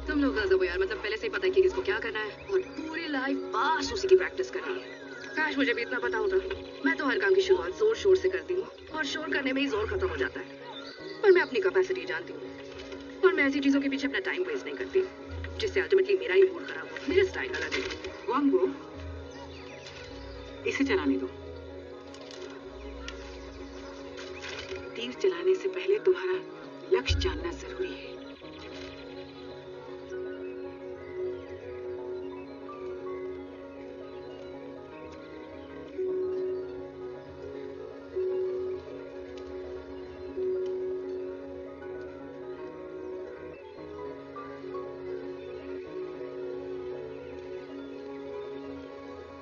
तुम लोग गजब हो यार, मतलब पहले से ही पता है कि किसको क्या करना है, और पूरी लाइफ बस उसी की प्रैक्टिस करनी है। काश मुझे भी इतना पता होता। मैं तो हर काम की शुरुआत जोर शोर से करती हूँ, और शोर करने में ही जोर खत्म हो जाता है। पर मैं अपनी कैपेसिटी जानती हूँ, और मैं ऐसी चीजों के पीछे अपना टाइम वेस्ट नहीं करती जिससे अल्टीमेटली मेरा ही मूड खराब हो। मेरा स्टाइल अलग है। वांगो, इसे चलाने दो। तीर चलाने से पहले तुम्हारा लक्ष्य जानना जरूरी है।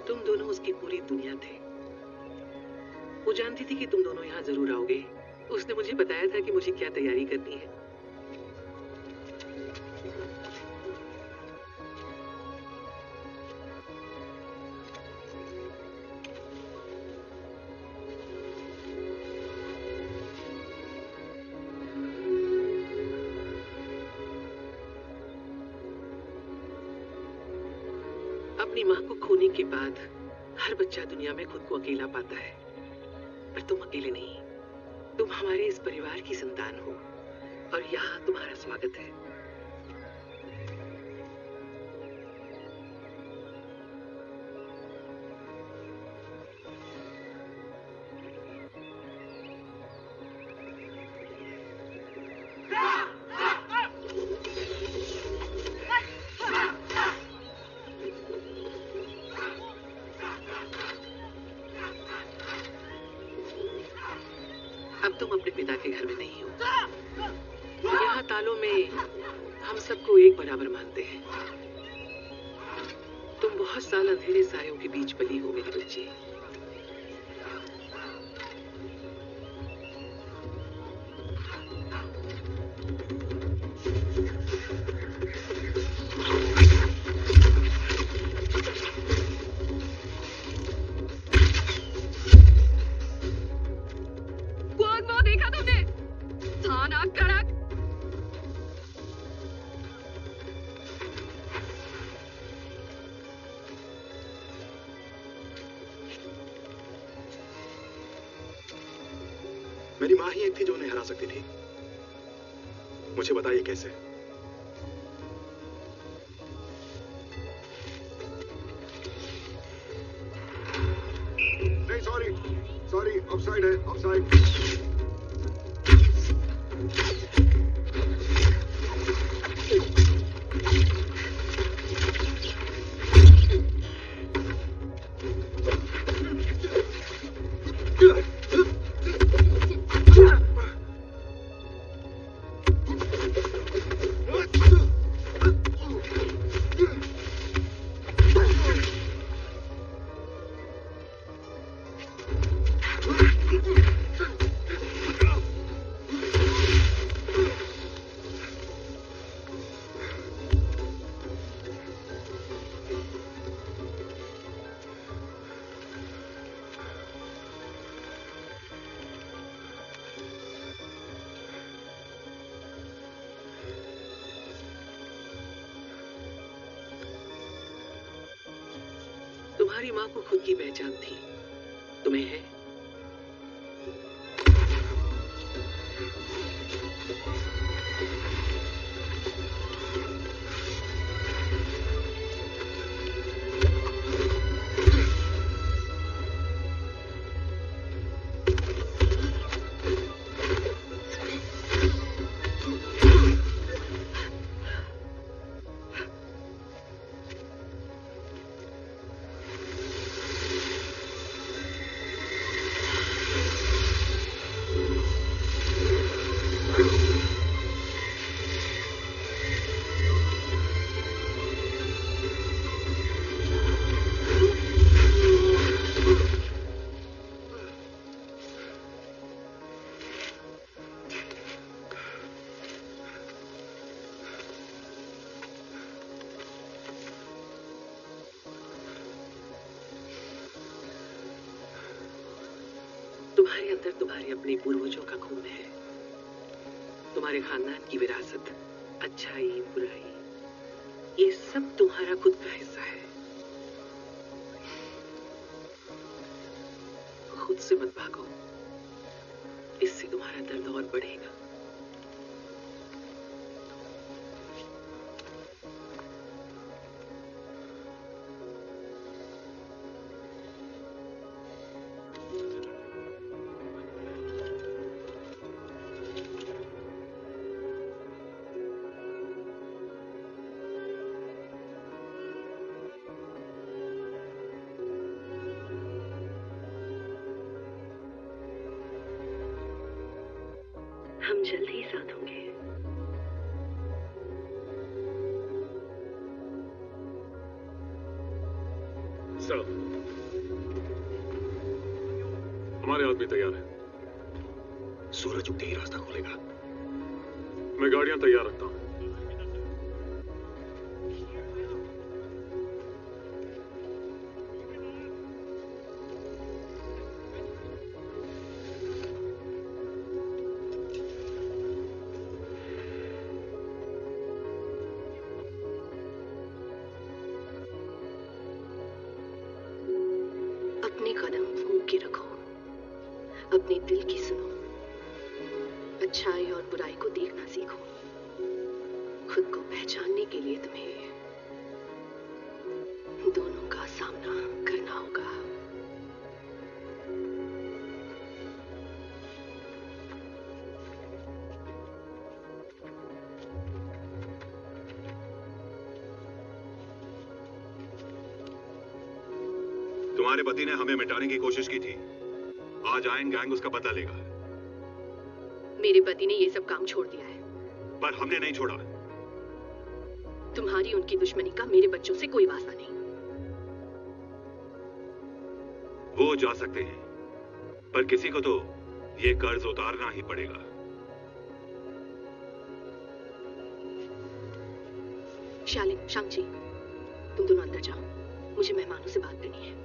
तुम दोनों उसकी पूरी दुनिया थे। वो जानती थी कि तुम दोनों यहाँ जरूर आओगे। उसने मुझे बताया था कि मुझे क्या तैयारी करनी है। अपनी माँ को खोने के बाद हर बच्चा दुनिया में खुद को अकेला पाता है, पर तुम अकेले नहीं। तुम हमारे इस परिवार की संतान हो, और यहाँ तुम्हारा स्वागत है। अब तुम अपने पिता के घर में नहीं हो। यहाँ तालों में हम सबको एक बराबर मानते हैं। तुम बहुत साल अंधेरे सायों के बीच पली हो मेरी बच्ची। वो देखा तुमने? था ना कड़क। मेरी माँ ही एक थी जो उन्हें हरा सकती थी। मुझे बताइए कैसे? नहीं, सॉरी, ऑफसाइड है, ऑफसाइड। तुम्हारी माँ को खुद की पहचान थी, तुम्हें है? तुम्हारे अंदर तुम्हारे अपने पूर्वजों का खून है, तुम्हारे खानदान की विरासत, अच्छाई बुराई, ये सब तुम्हारा खुद का हिस्सा है। खुद से मत भागो, इससे तुम्हारा दर्द और बढ़ेगा। हम जल्द ही साथ होंगे। सर, हमारे आदमी तैयार है। सूरज उगते ही रास्ता खोलेगा। मैं गाड़ियां तैयार रखता हूं। अपने कदम फूंक के रखो, अपने दिल की सुनो, अच्छाई और बुराई को देखना सीखो। खुद को पहचानने के लिए तुम्हें दोनों का सामना करना होगा। तुम्हारे पति ने हमें मिटाने की कोशिश की थी। आज आयन गैंग उसका बदला लेगा। मेरे पति ने ये सब काम छोड़ दिया है। पर हमने नहीं छोड़ा। तुम्हारी उनकी दुश्मनी का मेरे बच्चों से कोई वास्ता नहीं। वो जा सकते हैं, पर किसी को तो ये कर्ज उतारना ही पड़ेगा। शालिन, शांची, तुम दोनों अंदर जाओ, मुझे मेहमानों से बात करनी है।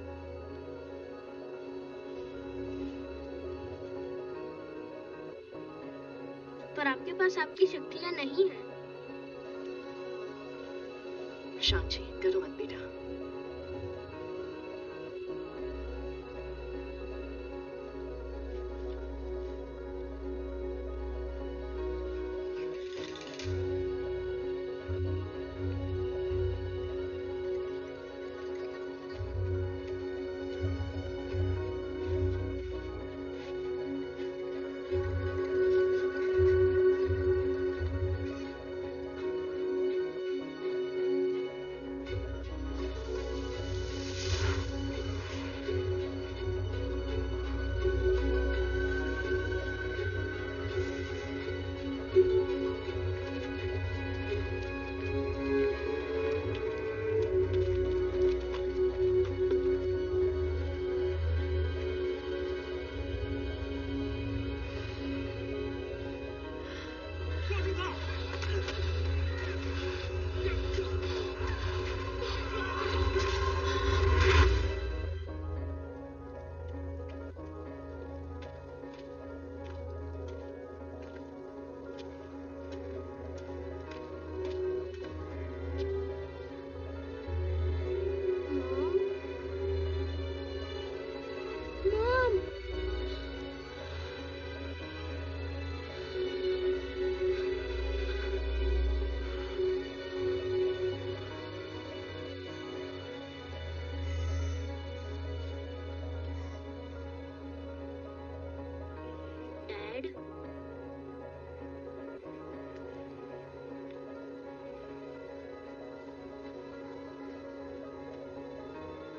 पर आपके पास आपकी शक्तियाँ नहीं हैं। शांची, करो मत बेटा।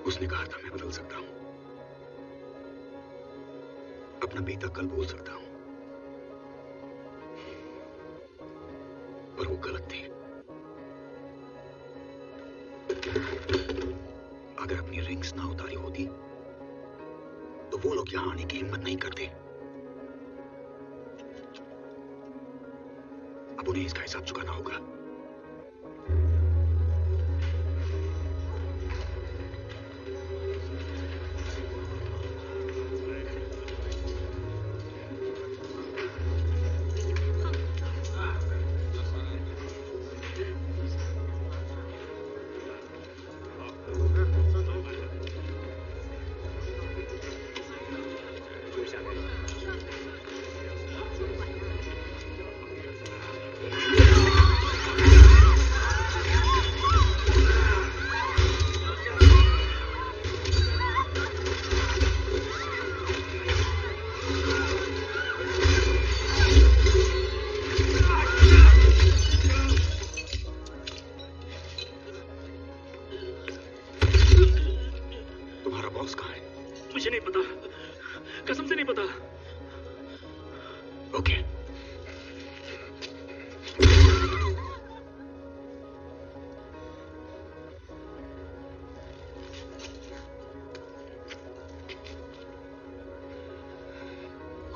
उसने कहा था मैं बदल सकता हूं, अपना बीता कल बोल सकता हूं, पर वो गलत थी। अगर अपनी रिंग्स ना उतारी होती तो वो लोग यहां आने की हिम्मत नहीं करते। अब उन्हें इसका हिसाब चुकाना होगा।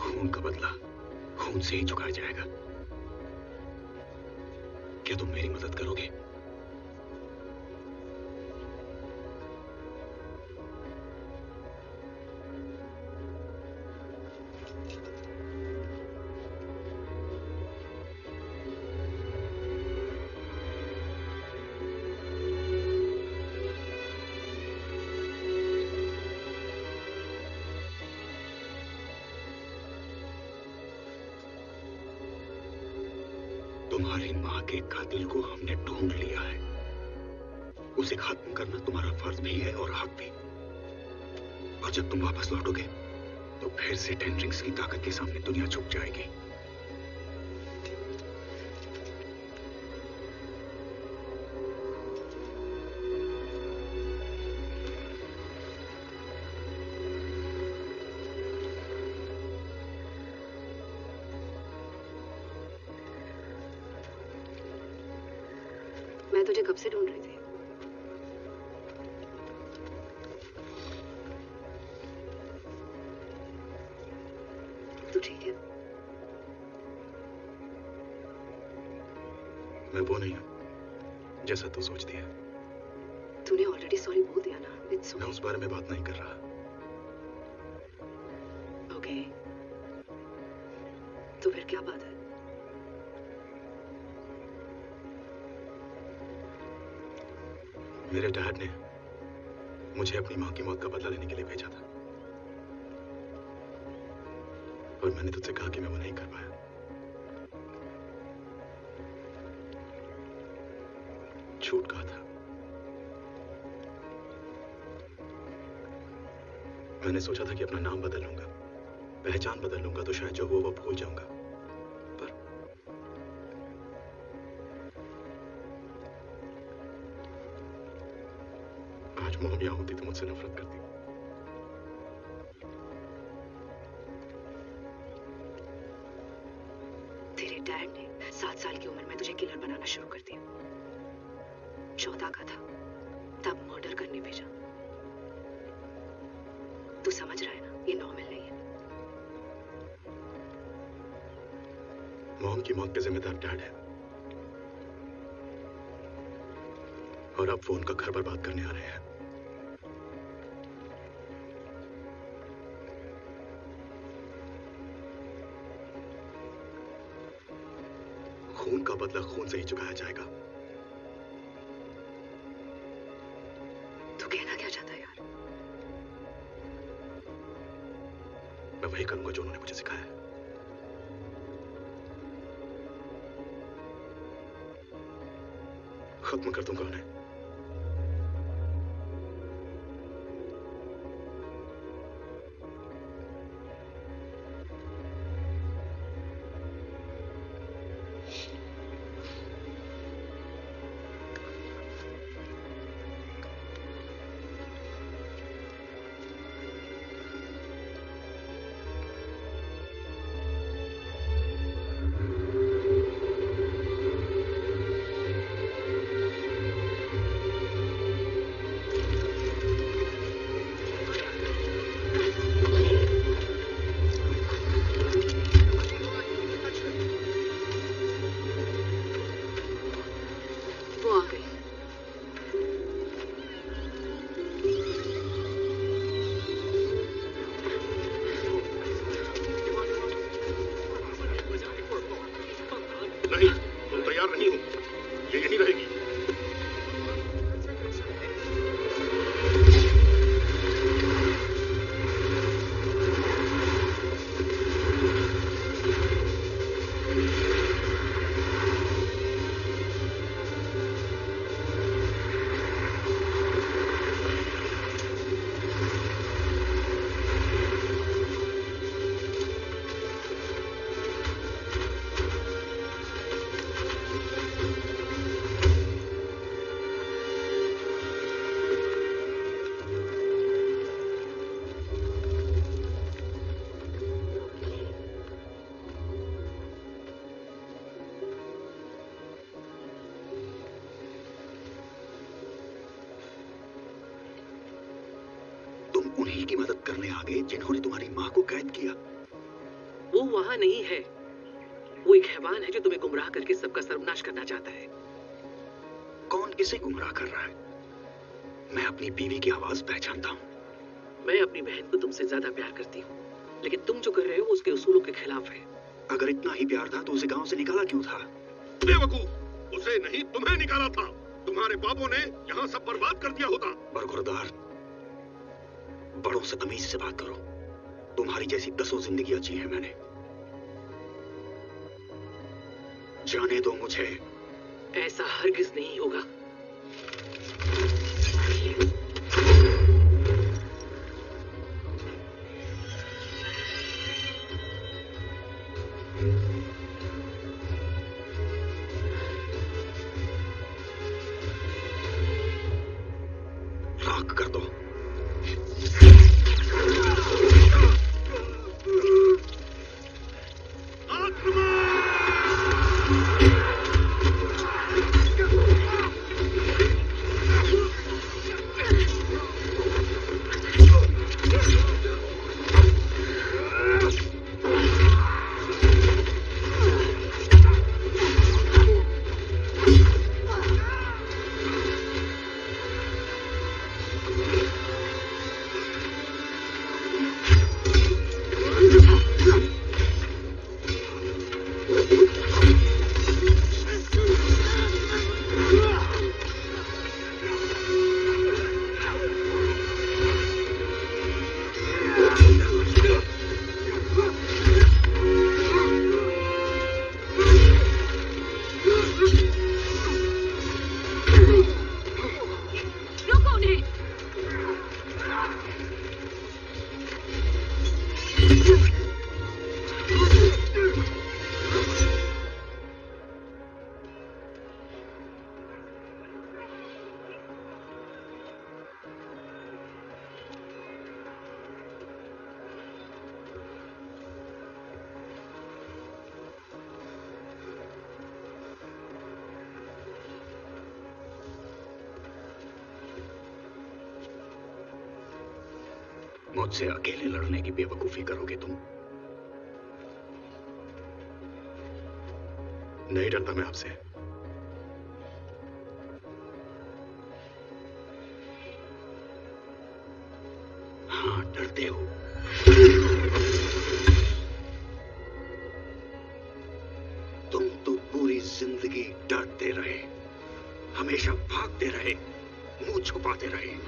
खून का बदला खून से ही चुकाया जाएगा। क्या तुम मेरी मदद करोगे? तुम्हारी मां के कातिल को हमने ढूंढ लिया है। उसे खत्म करना तुम्हारा फर्ज भी है और हक भी। और जब तुम वापस लौटोगे तो फिर से टेन रिंग्स की ताकत के सामने दुनिया झुक जाएगी। तुझे कब से ढूंढ रही थी। तू ठीक है? मैं वो नहीं हूं जैसा तू सोचती है। तूने ऑलरेडी सॉरी बोल दिया ना। इट्स मैं उस बारे में बात नहीं कर रहा। ओके, तो फिर क्या बात है? मेरे डैड ने मुझे अपनी माँ की मौत का बदला लेने के लिए भेजा था और मैंने तुझसे कहा कि मैं वो नहीं कर पाया। झूठ कहा था। मैंने सोचा था कि अपना नाम बदल लूंगा, पहचान बदल लूंगा तो शायद जो हुआ वो भूल जाऊंगा, पर आज मॉम यहाँ होती तो मुझसे नफरत करती। तेरे डैड ने 7 साल की उम्र में तुझे किलर बनाना शुरू कर दिया। 14 का था तब मर्डर करने भेजा। तू समझ रहा है ना, ये नॉर्मल नहीं है। मॉम की मौत के जिम्मेदार डैड है और अब वो उनका घर बर्बाद करने आ रहे हैं। खून का बदला खून से ही चुकाया जाएगा। तू कहना क्या चाहता है यार? मैं वही करूंगा जो उन्होंने मुझे सिखाया है। खत्म कर दूंगा उन्हें। उन्हीं की मदद करने आ गए जिन्होंने तुम्हारी माँ को कैद किया। वो वहां नहीं है, वो एक हैवान है जो तुम्हें गुमराह करके सबका सर्वनाश करना चाहता है। कौन किसे गुमराह कर रहा है? मैं अपनी बीवी की आवाज पहचानता हूँ। मैं अपनी बहन को तुमसे ज्यादा प्यार करती हूँ, लेकिन तुम जो कर रहे हो उसके उसूलों के खिलाफ है। अगर इतना ही प्यार था तो उसे गांव से निकाला क्यों था? बेवकूफ, उसे नहीं तुम्हें निकाला था। तुम्हारे बाबों ने यहाँ सब बर्बाद कर दिया होता। बरखुरदार, बड़ों से तमीज से बात करो। तुम्हारी जैसी 10 जिंदगियां जी है मैंने। जाने दो मुझे। ऐसा हरगिज नहीं होगा। राख कर दो। मुझसे अकेले लड़ने की बेवकूफी करोगे तुम? नहीं डरता मैं आपसे। हाँ, डरते हो। तुम तो पूरी जिंदगी डरते रहे, हमेशा भागते रहे, मुंह छुपाते रहे।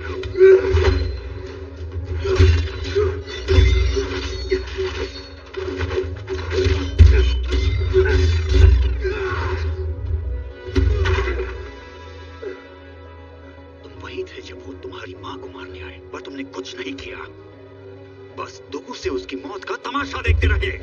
तुम वही थे जब वो तुम्हारी मां को मारने आए, पर तुमने कुछ नहीं किया, बस दूर से उसकी मौत का तमाशा देखते रहे।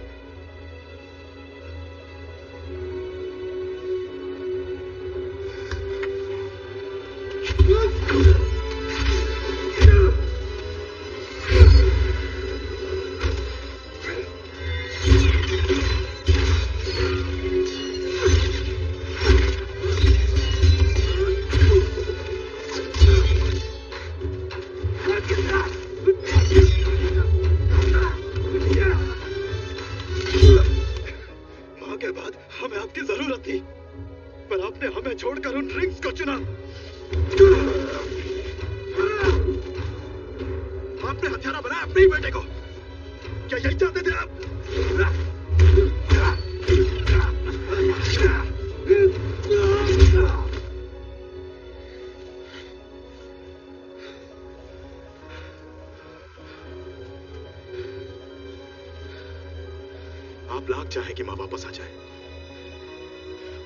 आप लाख चाहे कि मां वापस आ जाए,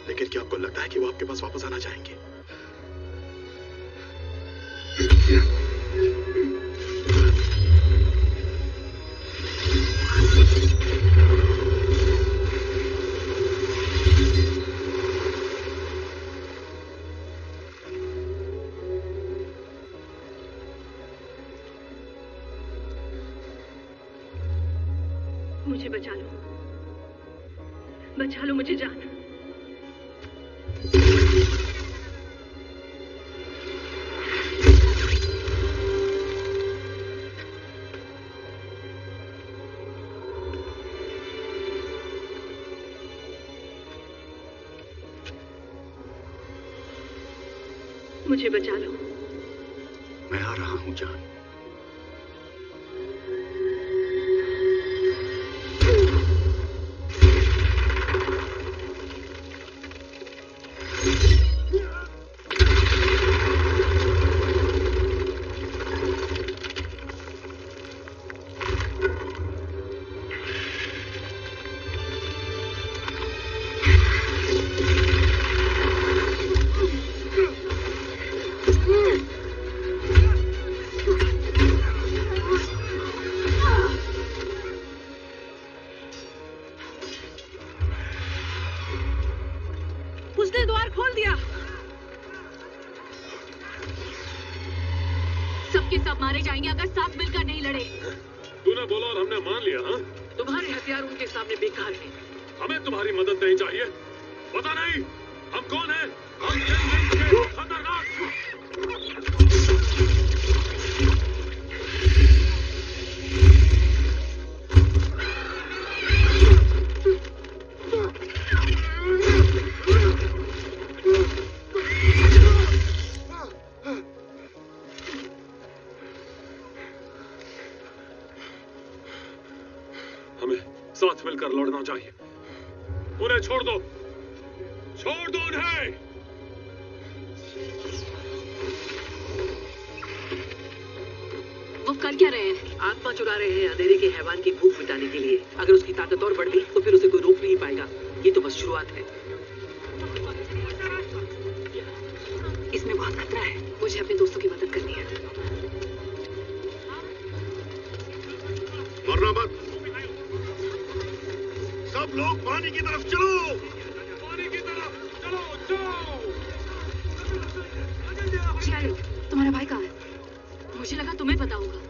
लेकिन क्या आपको लगता है कि वो आपके पास वापस आना चाहेंगे? मुझे बचा लो मुझे जान। मुझे बचा लो। मैं आ रहा हूं जान। उसने द्वार खोल दिया। सबके सब मारे जाएंगे अगर साथ मिलकर नहीं लड़े। तूने बोला और हमने मान लिया। हाँ, तुम्हारे हथियार उनके सामने बेकार हैं। हमें तुम्हारी मदद नहीं चाहिए। पता नहीं हम कौन हैं? हम के खतरनाक। हमें साथ मिलकर लड़ना चाहिए। उन्हें छोड़ दो उन्हें। वो कर क्या रहे हैं? आत्मा चुरा रहे हैं अंधेरे के हैवान की भूख मिटाने के लिए। अगर उसकी ताकत और बढ़ गई तो फिर उसे कोई रोक नहीं पाएगा। ये तो बस शुरुआत है। इसमें बहुत खतरा है। मुझे अपने दोस्तों की मदद करनी है। मरना मत, लोग पानी की तरफ चलो। पानी की तरफ चलो, जाओ। शियाली, तुम्हारा भाई कहाँ है? मुझे लगा तुम्हें पता होगा।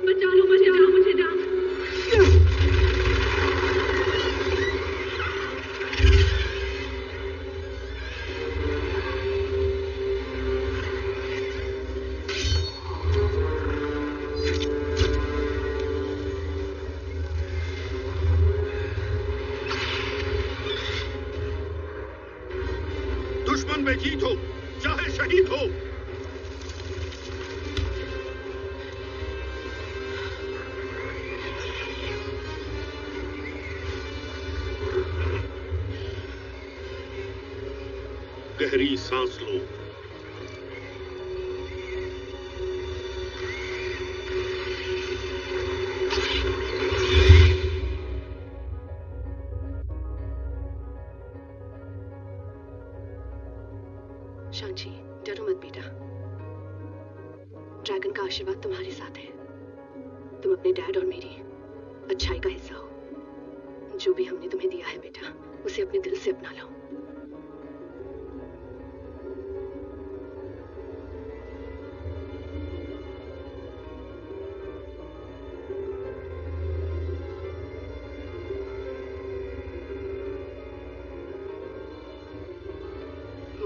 बचा लो मुझे, मुझे जाओ। दुश्मन पे जीत हो चाहे शहीद हो। गहरी सांस लो। शांची, डरो मत बेटा। ड्रैगन का आशीर्वाद तुम्हारे साथ है। तुम अपने डैड और मेरी अच्छाई का हिस्सा हो। जो भी हमने तुम्हें दिया है बेटा, उसे अपने दिल से अपना लो।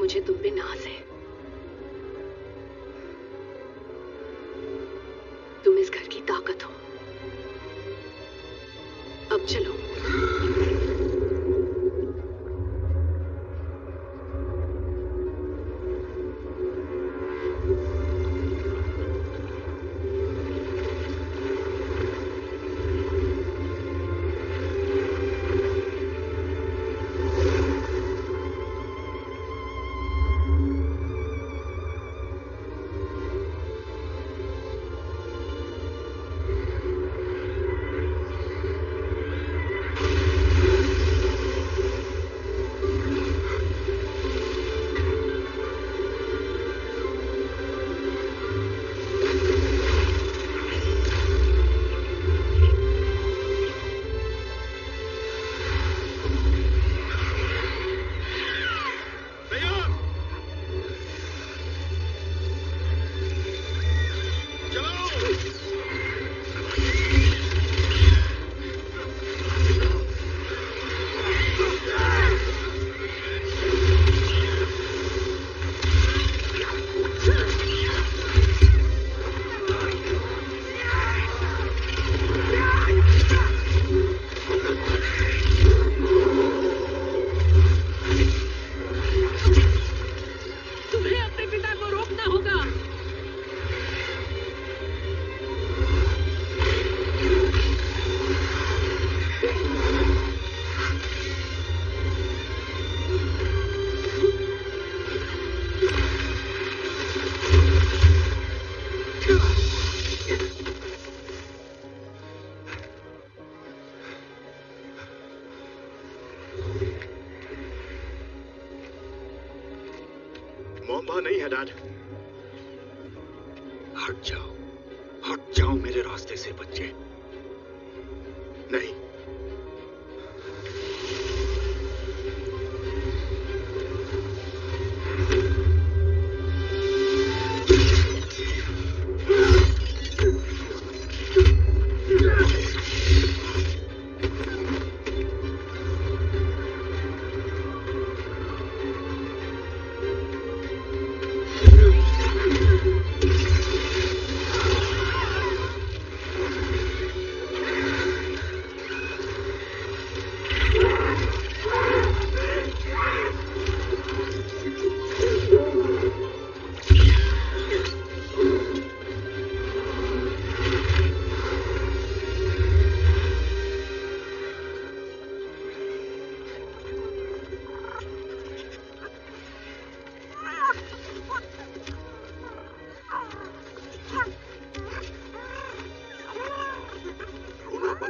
मुझे तुम पे नाज है। तुम इस घर की ताकत हो। अब चलो। मॉम्बा नहीं है डैड। हट जाओ मेरे रास्ते से बच्चे। नहीं,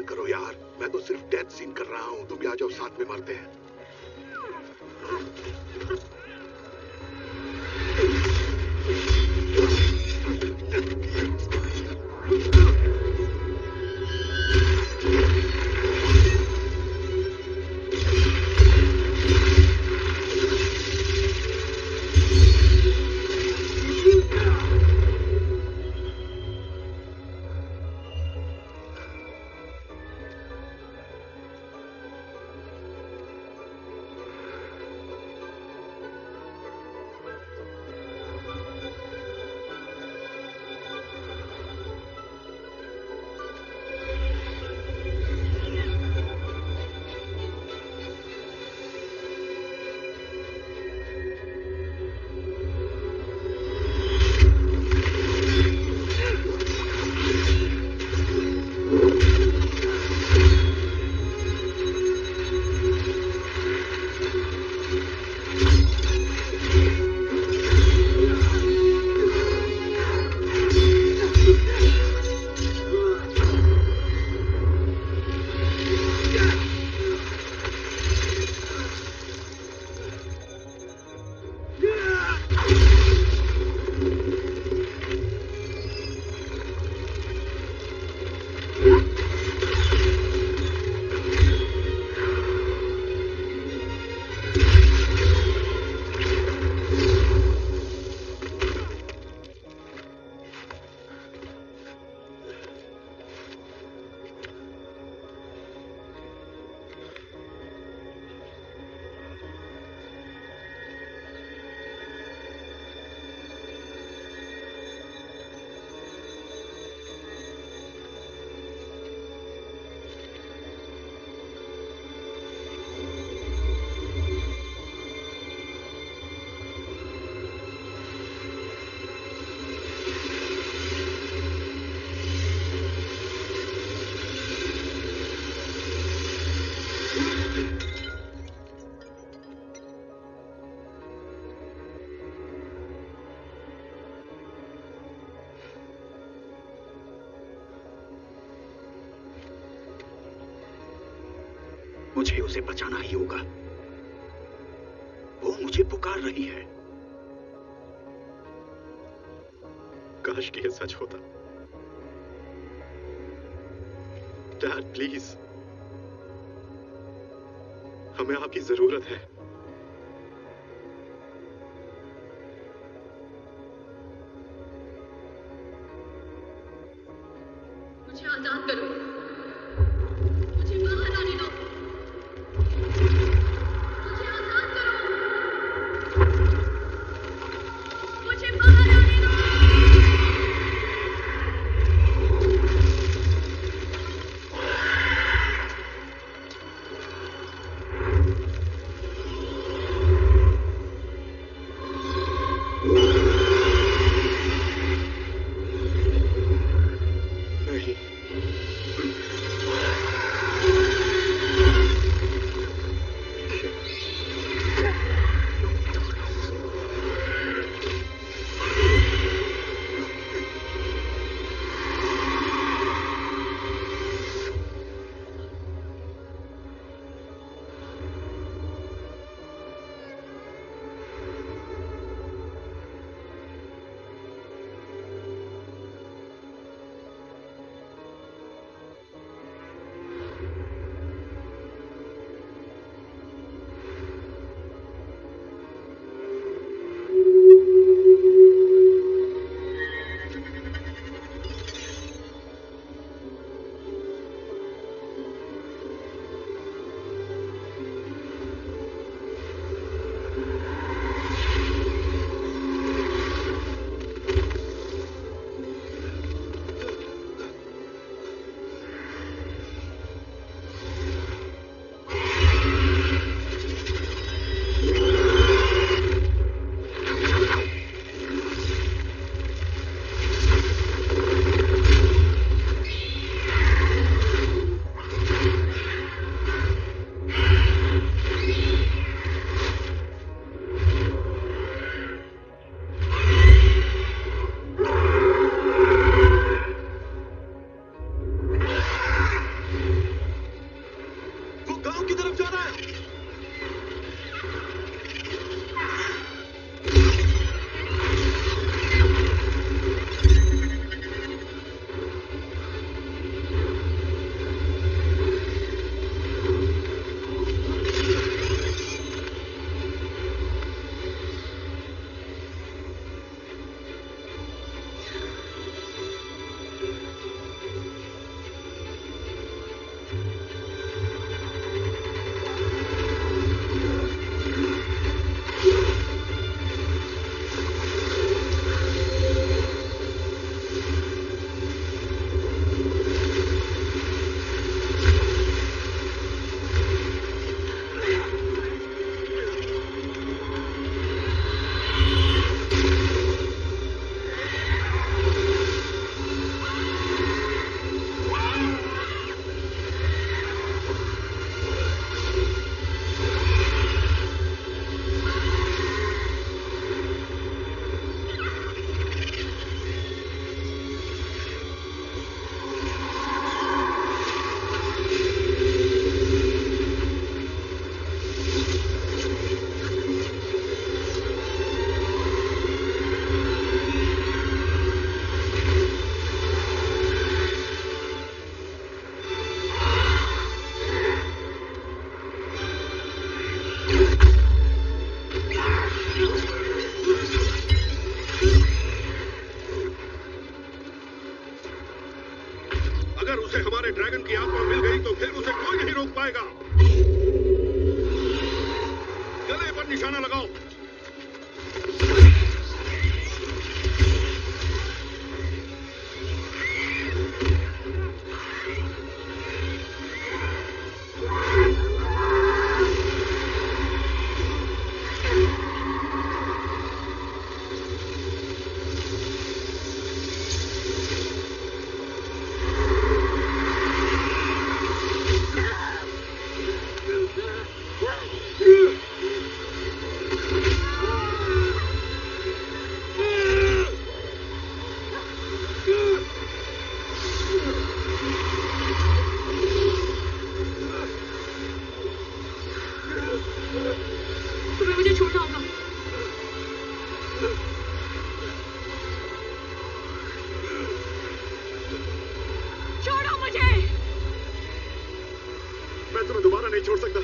करो यार, मैं तो सिर्फ डेथ सीन कर रहा हूँ। तुम भी आ जाओ, साथ में मरते हैं। मुझे उसे बचाना ही होगा। वो मुझे पुकार रही है। काश कि ये सच होता। डैड प्लीज, हमें आपकी जरूरत है। मुझे आजाद करो, मुझे बाहर आने दो, मुझे आजाद करो, मुझे बाहर आने दो। ड्रैगन की आत्मा मिल गई तो फिर उसे कोई नहीं रोक पाएगा। गले पर निशाना लगाओ। नहीं छोड़ सकता।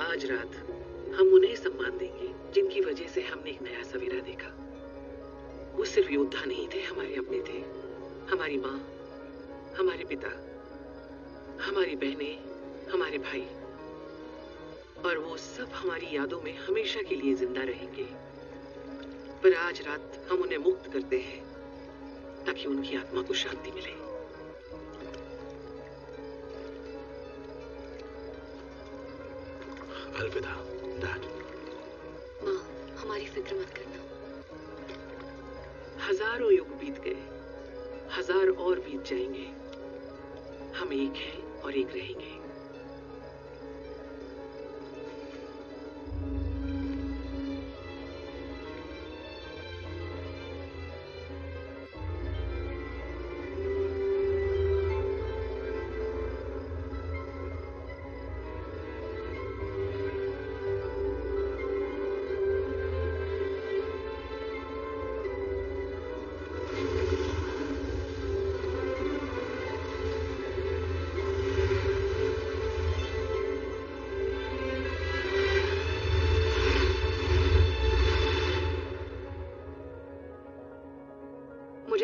आज रात हम उन्हें सम्मान देंगे जिनकी वजह से हमने एक नया सवेरा देखा। वो सिर्फ योद्धा नहीं थे, हमारे अपने थे। हमारी माँ, हमारे पिता, हमारी बहनें, हमारे भाई, और वो सब हमारी यादों में हमेशा के लिए जिंदा रहेंगे। पर आज रात हम उन्हें मुक्त करते हैं ताकि उनकी आत्मा को शांति मिले। अलविदा डैड। माँ, हमारी फिक्र मत करना। हजारों युग बीत गए, हजार और बीत जाएंगे। हम एक हैं और एक रहेंगे।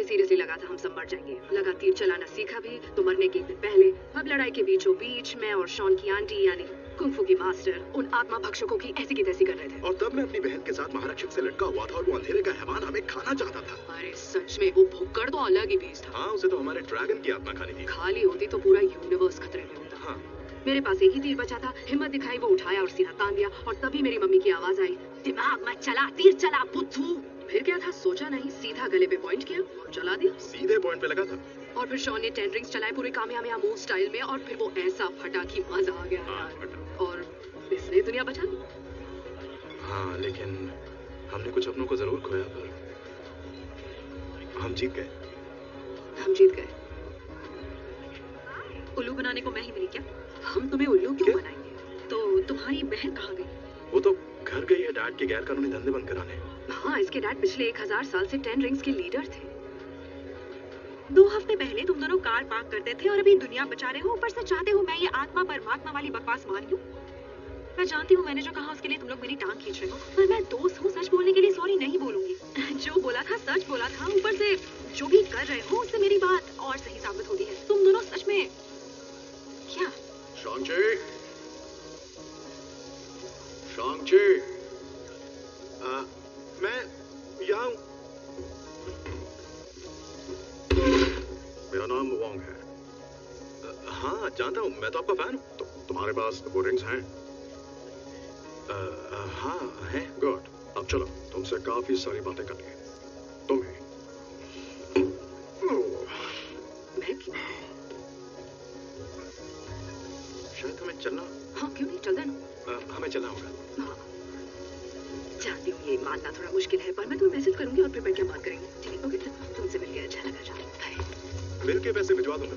सीरियसली लगा था हम सब मर जाएंगे। लगा तीर चलाना सीखा भी तो मरने के एक दिन पहले। अब लड़ाई के बीचों बीच मैं और शॉन की आंटी यानी कुंफू की मास्टर उन आत्मा भक्षकों की ऐसी की तैसी कर रहे थे। और तब मैं अपनी बहन के साथ महारक्षक से लटका हुआ था और वो अंधेरे का हैवान हमें खाना चाहता था। अरे सच में वो भुक्कड़ तो अलग ही बीज था। हाँ, उसे तो हमारे ड्रैगन की आत्मा खानी थी। खाली होती तो पूरा यूनिवर्स खतरे में होता। हाँ। मेरे पास एक ही तीर बचा था। हिम्मत दिखाई वो उठाया और सीधा तान दिया और तभी मेरी मम्मी की आवाज आई, दिमाग मत चला, तीर चला बुद्धू। फिर क्या था, सोचा नहीं, सीधा गले पे पॉइंट किया और चला दिया। सीधे पॉइंट पे लगा था। और फिर शॉन ने 10 रिंग्स चलाए पूरे कामयाब मूव स्टाइल में और फिर वो ऐसा फटा कि मजा आ गया यार। और इसने दुनिया बचा ली। हाँ, लेकिन हमने कुछ अपनों को जरूर खोया, पर हम जीत गए। हम जीत गए। उल्लू बनाने को मैं ही मिली क्या? हम तुम्हें उल्लू क्यों बनाएंगे? तुम्हारी बहन कहाँ गई? वो तो घर गई है डैड के गैर कानूनी धंधे बंद कराने। हाँ, इसके डैड पिछले 1000 साल से 10 रिंग्स के लीडर थे। 2 हफ्ते पहले तुम दोनों कार पार्क करते थे और अभी दुनिया बचा रहे हो। ऊपर से चाहते हो मैं ये आत्मा परमात्मा वाली बकवास मान लूं? मैं जानती हूँ मैंने जो कहा उसके लिए तुम लोग मेरी टांग खींच रहे हो, पर मैं दोस्त हूँ, सच बोलने के लिए सॉरी नहीं बोलूंगी। जो बोला था सच बोला था। ऊपर से जो भी कर रहे हो उससे मेरी बात और सही साबित होती है। तुम दोनों सच में क्या? शांगची, शांगची, मैं यहाँ हूँ। मेरा नाम वोंग है। हाँ जानता हूँ, मैं तो आपका फैन हूँ। तो तुम्हारे पास वो रिंग्स हैं? हाँ है। गुड, अब चलो, तुमसे काफी सारी बातें करनी है। तुम्हें शायद हमें चलना। हाँ क्यों नहीं, चलते ना। हमें चलना होगा। हाँ जानती हूँ ये मानना थोड़ा मुश्किल है, पर मैं तुम्हें मैसेज करूंगी और फिर बैठ के बात करेंगे। ठीक है? ओके, तुमसे मिलकर अच्छा लगा। बिल के पैसे भिजवा दूंगा।